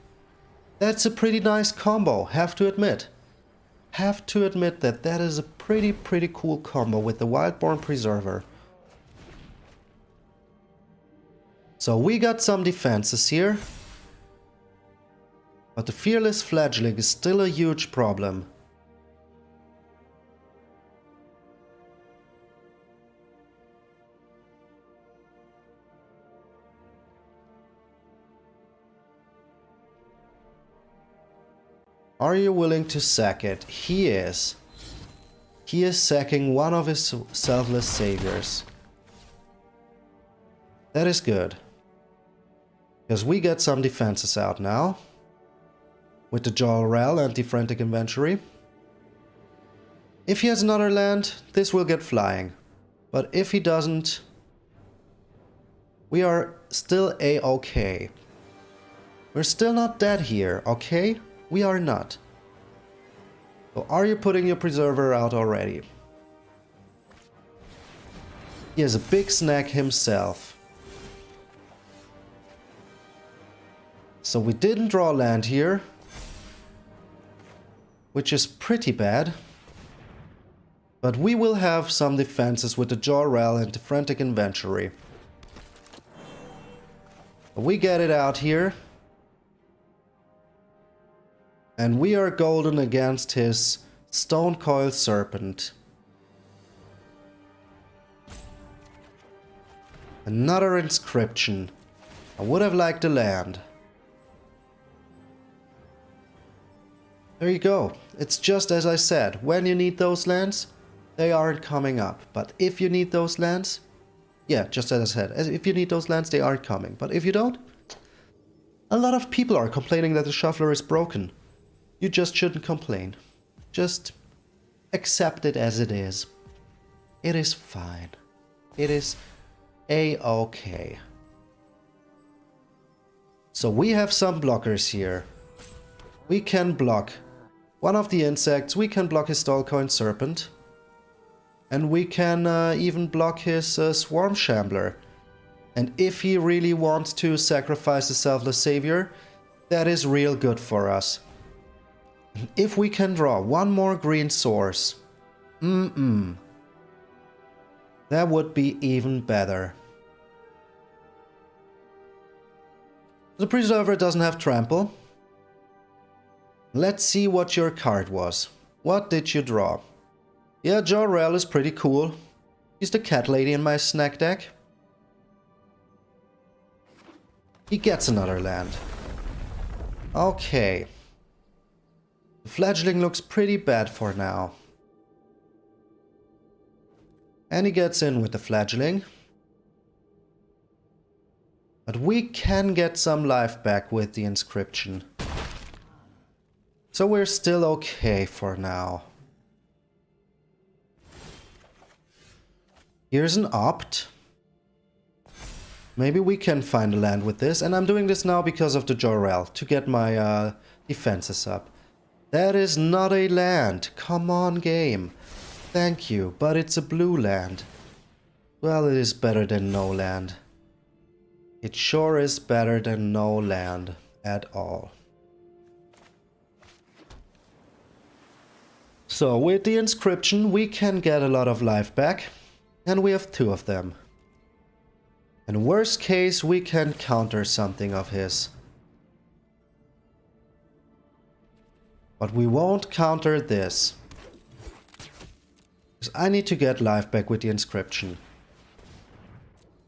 That's a pretty nice combo, have to admit. Have to admit that that is a pretty cool combo with the Wildborn Preserver. So we got some defenses here. But the Fearless Fledgling is still a huge problem. Are you willing to sack it? He is. He is sacking one of his Selfless Saviors. That is good. Because we get some defenses out now. With the Jol-Rel and the Frantic Inventory. If he has another land, this will get flying. But if he doesn't, we are still a-okay. We're still not dead here, okay? We are not. So are you putting your Preserver out already? He has a big snack himself. So we didn't draw land here. which is pretty bad. But we will have some defenses with the Jor-El and the Frantic Inventory. We get it out here. And we are golden against his Stone Coil Serpent. Another inscription. I would have liked the land. There you go. It's just as I said. When you need those lands, they aren't coming up. But if you need those lands, yeah, just as I said. If you need those lands, they aren't coming. But if you don't, a lot of people are complaining that the shuffler is broken. You just shouldn't complain. Just accept it as it is. It is fine. It is A-okay. So we have some blockers here. We can block one of the insects. We can block his Stallcoin Serpent. And we can even block his Swarm Shambler. And if he really wants to sacrifice the Selfless Savior, that is real good for us. And if we can draw one more green source, that would be even better. The Preserver doesn't have trample. Let's see what your card was. What did you draw? Yeah, Jor-El is pretty cool. He's the cat lady in my Snek deck. He gets another land. Okay. The Fledgling looks pretty bad for now. And he gets in with the Fledgling. But we can get some life back with the inscription. So we're still okay for now. Here's an opt. Maybe we can find a land with this. And I'm doing this now because of the Jor-El, to get my defenses up. That is not a land. Come on, game. Thank you, but it's a blue land. Well, it is better than no land. It sure is better than no land at all. So with the inscription we can get a lot of life back. And we have 2 of them. In worst case we can counter something of his. But we won't counter this. Because I need to get life back with the inscription.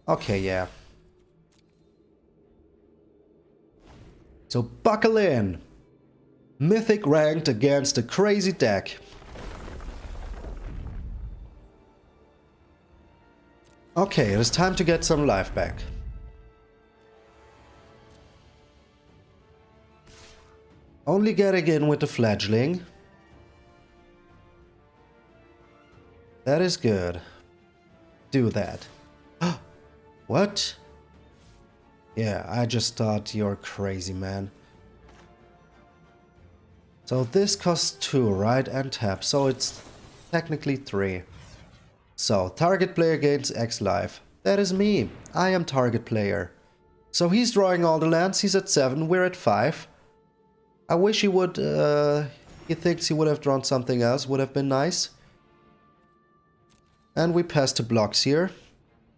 Okay, yeah. So buckle in. Mythic ranked against a crazy deck. Okay, it is time to get some life back. Only getting in with the Fledgling. That is good. Do that. What? Yeah, I just thought you're crazy, man. So this costs 2, right? And tap, so it's technically 3. So, target player gains X life. That is me. I am target player. So he's drawing all the lands. He's at 7. We're at 5. I wish he would... he thinks he would have drawn something else. Would have been nice. And we pass the blocks here.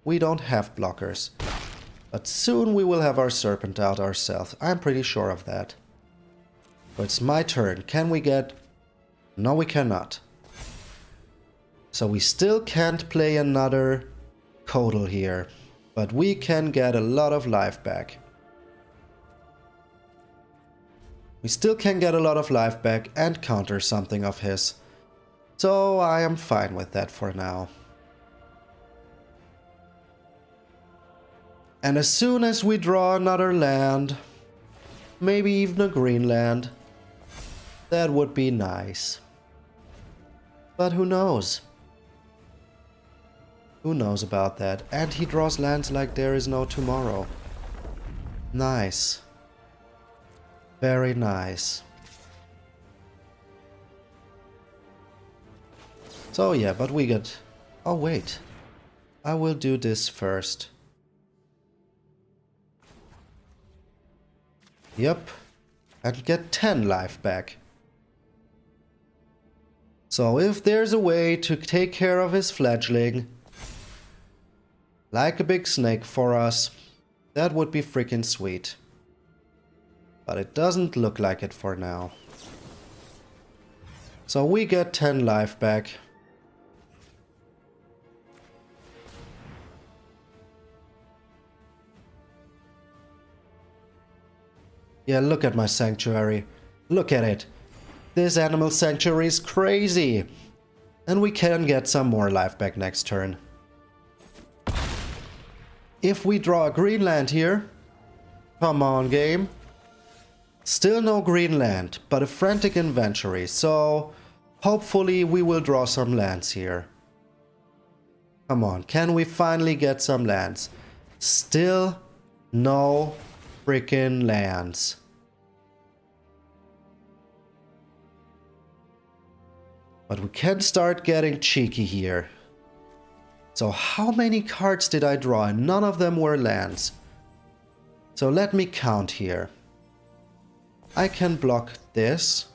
We don't have blockers. But soon we will have our Serpent out ourselves. I'm pretty sure of that. So it's my turn. Can we get... No, we cannot. So we still can't play another Codal here, but we can get a lot of life back. We still can get a lot of life back and counter something of his. So I am fine with that for now. And as soon as we draw another land, maybe even a green land, that would be nice. But who knows? Who knows about that? And he draws lands like there is no tomorrow. Nice. Very nice. So yeah, but we get... Oh wait. I will do this first. Yep. And get 10 life back. So if there's a way to take care of his fledgling, like a big snake for us, that would be freaking sweet. But it doesn't look like it for now. So we get 10 life back. Yeah, look at my sanctuary. Look at it. This animal sanctuary is crazy. And we can get some more life back next turn. If we draw a green land here... Come on, game. Still no green land, but a frantic inventory, so... Hopefully we will draw some lands here. Come on, can we finally get some lands? Still no freaking lands. But we can start getting cheeky here. So how many cards did I draw? And none of them were lands. So let me count here. I can block this.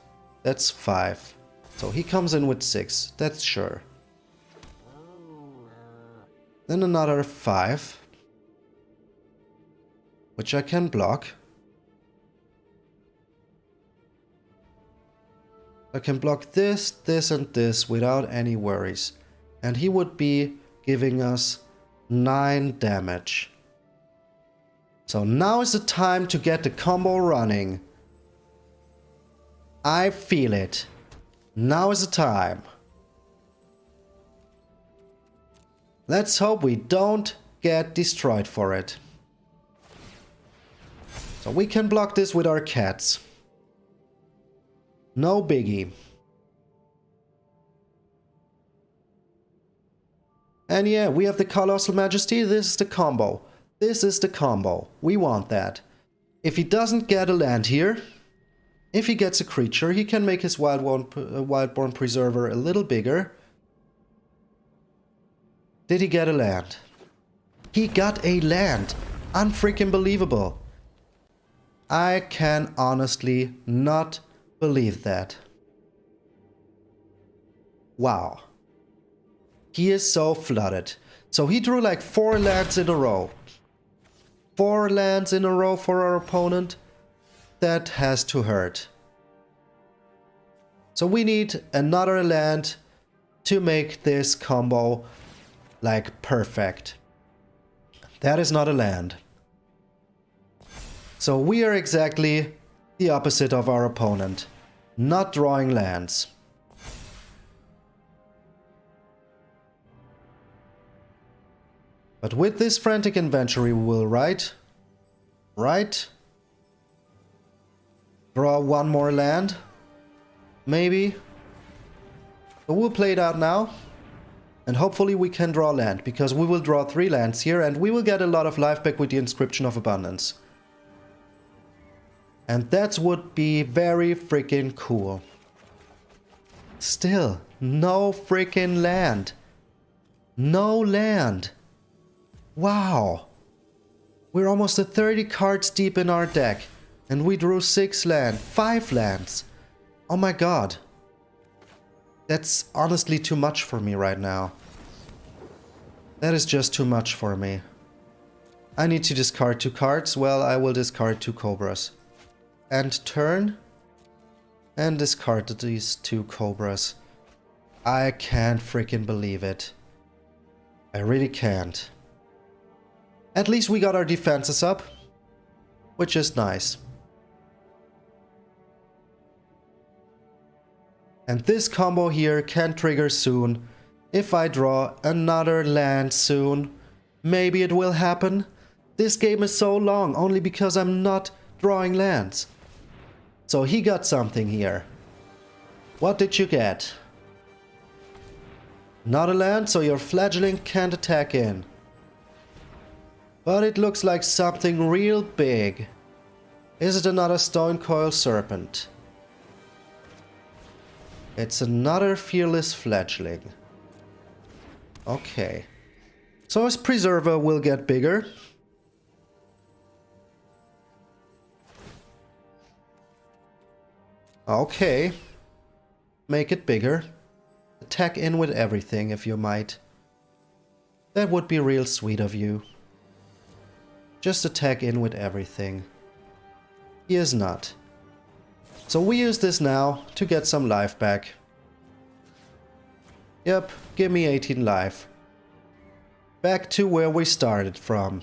That's 5. So he comes in with 6. That's sure. Then another 5. Which I can block. I can block this, this and this without any worries. And he would be giving us 9 damage. So now is the time to get the combo running. I feel it. Now is the time. Let's hope we don't get destroyed for it. So we can block this with our cats. No biggie. And yeah, we have the Colossal Majesty. This is the combo. This is the combo. We want that. If he doesn't get a land here, if he gets a creature, he can make his Wildborn Preserver a little bigger. Did he get a land? He got a land. Unfreaking believable. I can honestly not believe that. Wow. He is so flooded. So he drew like 4 lands in a row. 4 lands in a row for our opponent. That has to hurt. So we need another land to make this combo like perfect. That is not a land. So we are exactly the opposite of our opponent. Not drawing lands. But with this frantic inventory we will right? Draw 1 more land. Maybe. But we'll play it out now. And hopefully we can draw land, because we will draw 3 lands here and we will get a lot of life back with the Inscription of Abundance. And that would be very freaking cool. Still, no freaking land. No land. Wow. We're almost at 30 cards deep in our deck. And we drew 5 lands. Oh my god. That's honestly too much for me right now. That is just too much for me. I need to discard 2 cards. Well, I will discard 2 Cobras. And turn. And discard these 2 Cobras. I can't freaking believe it. I really can't. At least we got our defenses up. Which is nice. And this combo here can trigger soon. If I draw another land soon, maybe it will happen. This game is so long only because I'm not drawing lands. So he got something here. What did you get? Not a land, so your fledgling can't attack in. But it looks like something real big. Is it another Stone Coil Serpent? It's another Fearless Fledgling. Okay. So his Preserver will get bigger. Okay. Make it bigger. Attack in with everything if you might. That would be real sweet of you. Just attack in with everything. He is not. So we use this now to get some life back. Yep, give me 18 life. Back to where we started from.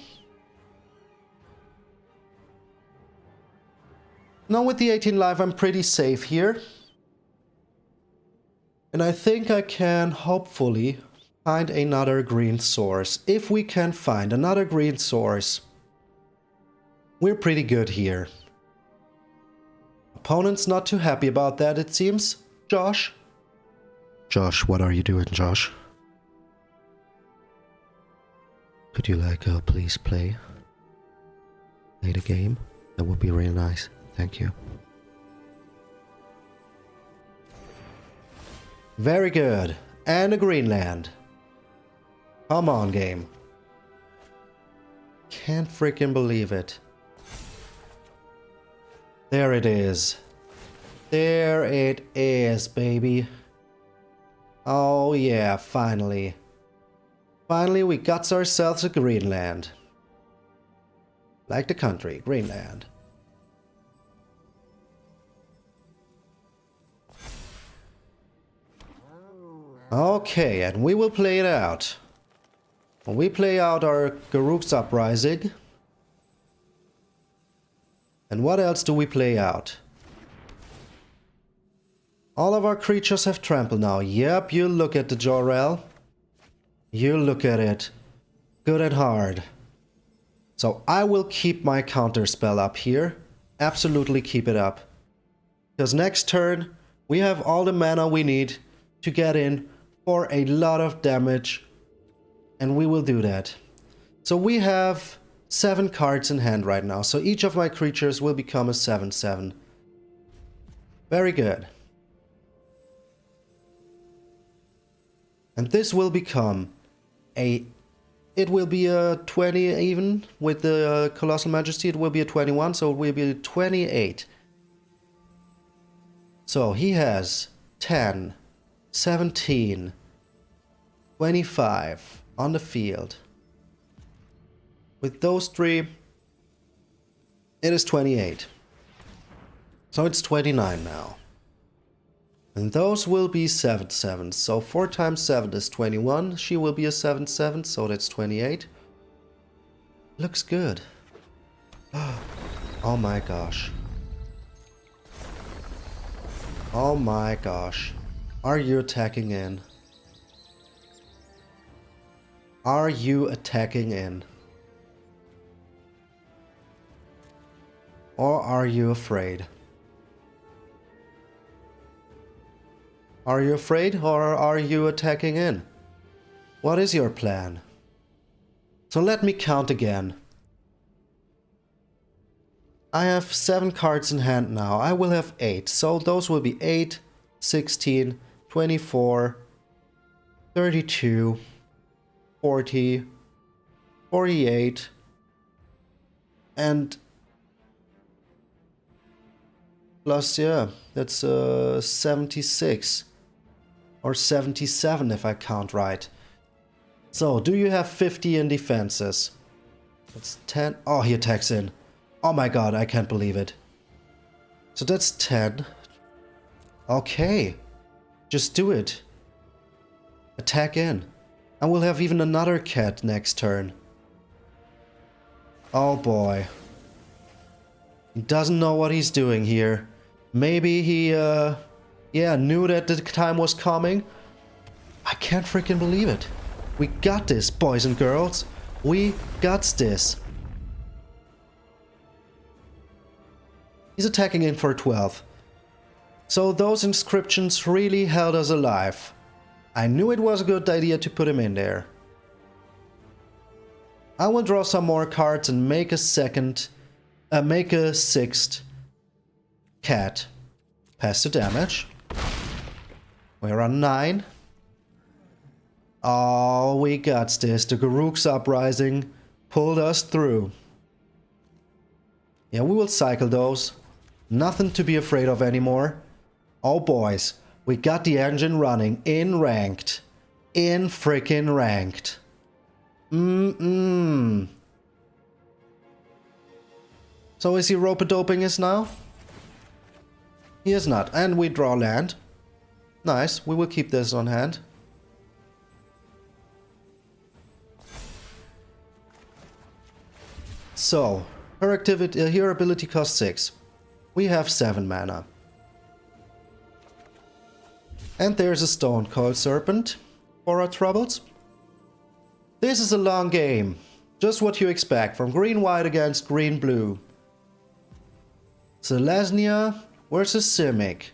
Now with the 18 life I'm pretty safe here. And I think I can hopefully find another green source. If we can find another green source, we're pretty good here. Opponent's not too happy about that, it seems. Josh? Josh, what are you doing, Josh? Could you please play the game? That would be really nice. Thank you. Very good. And a Greenland. Come on, game. Can't freaking believe it. There it is. There it is, baby. Oh yeah, finally. Finally we got ourselves a Greenland. Like the country, Greenland. Okay, and we will play it out. We play out our Garruk's Uprising. And what else do we play out? All of our creatures have trample now. Yep, you look at the Jor-El. You look at it. Good and hard. So I will keep my counter spell up here. Absolutely keep it up. Because next turn, we have all the mana we need to get in for a lot of damage. And we will do that. So we have 7 cards in hand right now. So each of my creatures will become a 7/7. Very good. And this will become a... It will be a 20 even. With the Colossal Majesty it will be a 21. So it will be a 28. So he has 10, 17, 25 on the field. With those 3, it is 28. So it's 29 now. And those will be 7/7. So 4 times 7 is 21. She will be a 7/7, so that's 28. Looks good. Oh my gosh. Oh my gosh. Are you attacking in? Are you attacking in? Or are you afraid? Are you afraid or are you attacking in? What is your plan? So let me count again. I have 7 cards in hand now. I will have 8. So those will be 8, 16, 24, 32, 40, 48, and plus, yeah, that's 76 or 77 if I count right. So, do you have 50 in defenses? That's 10. Oh, he attacks in. Oh my god, I can't believe it. So that's 10. Okay, just do it. Attack in. And we'll have even another cat next turn. Oh boy. He doesn't know what he's doing here. Maybe he, yeah, knew that the time was coming. I can't freaking believe it. We got this, boys and girls. We got this. He's attacking in for 12. So those inscriptions really held us alive. I knew it was a good idea to put him in there. I will draw some more cards and make a make a 6th cat. Pass the damage. We're on 9. Oh, we got this. The Garruk's Uprising pulled us through. Yeah, we will cycle those. Nothing to be afraid of anymore. Oh boys, We got the engine running in ranked. In freaking ranked. So is he rope-a-doping us now? He is not. And we draw land. Nice. We will keep this on hand. So, her ability costs 6. We have 7 mana. And there's a Stone Cold Serpent for our troubles. This is a long game. Just what you expect from green-white against green-blue. Selesnya versus SIMIC.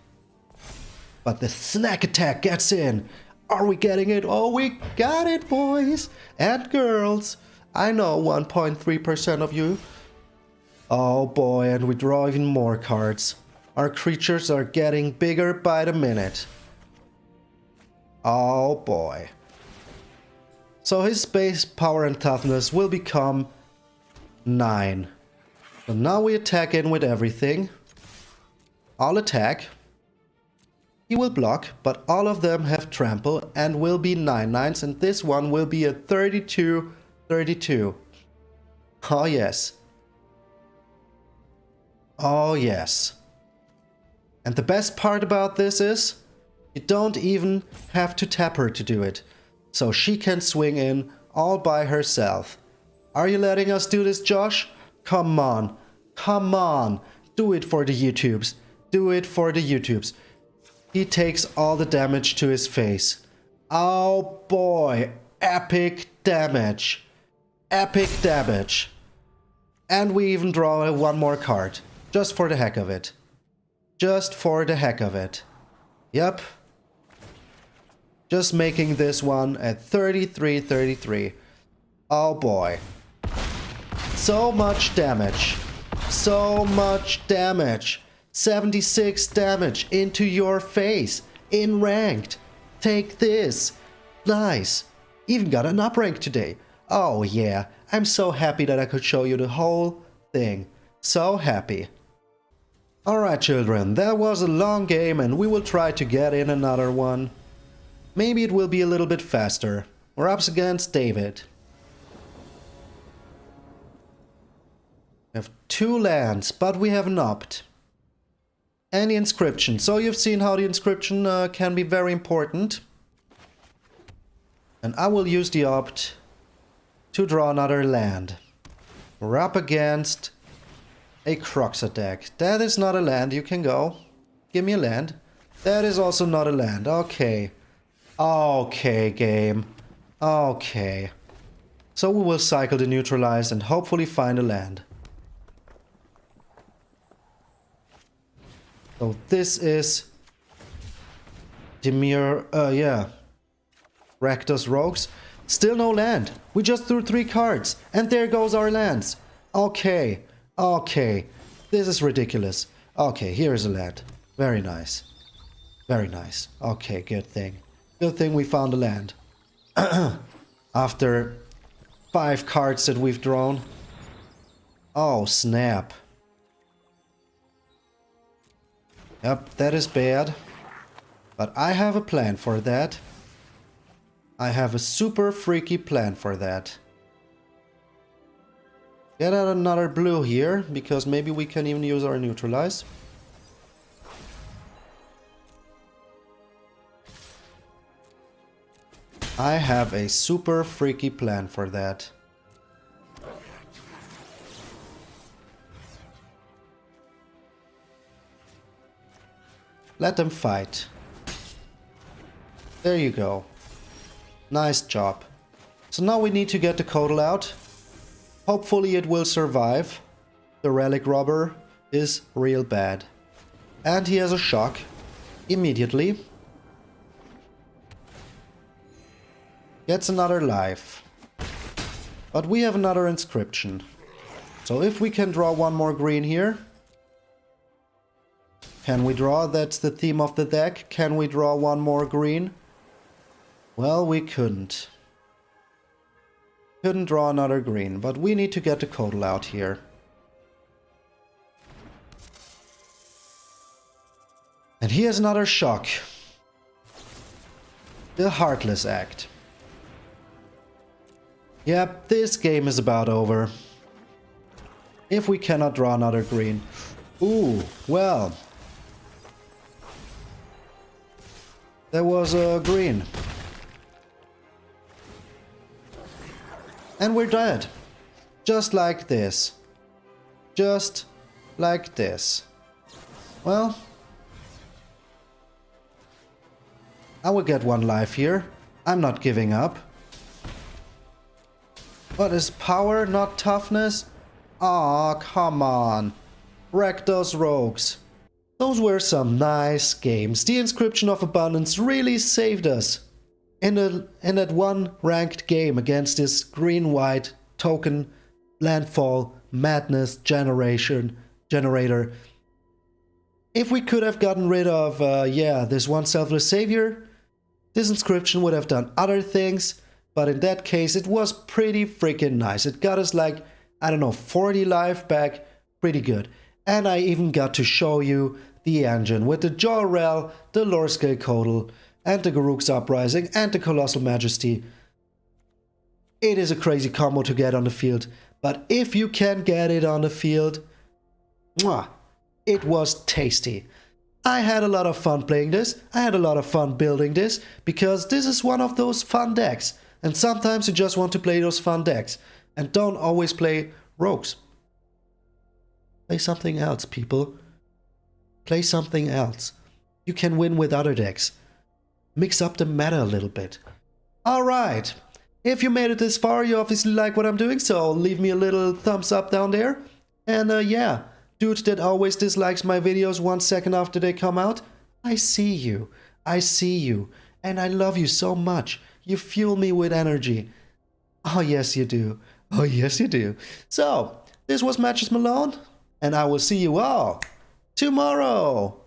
But the Snek Attack gets in. Are we getting it? Oh, we got it, boys and girls. I know 1.3% of you. Oh boy, and we draw even more cards. Our creatures are getting bigger by the minute. Oh boy. So his space, power and toughness will become 9. So now we attack in with everything. I'll attack. He will block, but all of them have trample and will be 9/9s, and this one will be a 32/32. Oh yes. Oh yes. And the best part about this is, you don't even have to tap her to do it. So she can swing in all by herself. Are you letting us do this, Josh? Come on. Come on. Do it for the YouTubes. Do it for the YouTubes. He takes all the damage to his face. Oh boy. Epic damage. Epic damage. And we even draw one more card. Just for the heck of it. Just for the heck of it. Yep. Just making this one at 33/33. Oh boy. So much damage. So much damage. 76 damage into your face. In ranked. Take this. Nice. Even got an up rank today. Oh yeah. I'm so happy that I could show you the whole thing. So happy. Alright children, that was a long game and we will try to get in another one. Maybe it will be a little bit faster. We're up against David. We have 2 lands, but we have an opt. And the inscription. So you've seen how the inscription can be very important. And I will use the opt to draw another land. We're up against a Snek Attack. That is not a land, you can go. Give me a land. That is also not a land, okay. Okay, game. Okay. So we will cycle the neutralize and hopefully find a land. So this is Demir, yeah. Rakdos Rogues. Still no land. We just threw 3 cards. And there goes our lands. Okay. Okay. This is ridiculous. Okay, here is a land. Very nice. Very nice. Okay, good thing. Good thing we found a land. After 5 cards that we've drawn. Oh, snap. Yep, that is bad. But I have a plan for that. I have a super freaky plan for that. Get out another blue here, because maybe we can even use our neutralize. I have a super freaky plan for that. Let them fight. There you go. Nice job. So now we need to get the Codal out. Hopefully it will survive. The Relic Robber is real bad. And he has a shock. Immediately. Gets another life. But we have another inscription. So if we can draw one more green here. Can we draw? That's the theme of the deck. Can we draw one more green? Well, we couldn't. Couldn't draw another green, but we need to get the Codal out here. And he has another shock. The Heartless Act. Yep, this game is about over. If we cannot draw another green. Ooh, well. There was a green. And we're dead. Just like this. Just like this. Well, I will get one life here. I'm not giving up. What is power, not toughness? Aw, come on. Wreck those rogues. Those were some nice games. The Inscription of Abundance really saved us. In that one ranked game against this green-white token landfall madness generator. If we could have gotten rid of, this one selfless savior, this inscription would have done other things, but in that case it was pretty freaking nice. It got us like, I don't know, 40 life back, pretty good. And I even got to show you the engine with the Jor-El, the Lorskay Kodal, and the Garruk's Uprising, and the Colossal Majesty. It is a crazy combo to get on the field, but if you can get it on the field, mwah, it was tasty. I had a lot of fun playing this, I had a lot of fun building this, because this is one of those fun decks, and sometimes you just want to play those fun decks, and don't always play rogues. Play something else, people. Play something else. You can win with other decks. Mix up the meta a little bit. Alright, if you made it this far, you obviously like what I'm doing, so leave me a little thumbs up down there. And yeah, dude that always dislikes my videos 1 second after they come out, I see you. I see you. And I love you so much. You fuel me with energy. Oh yes you do. Oh yes you do. So, this was MTG Malone, and I will see you all tomorrow.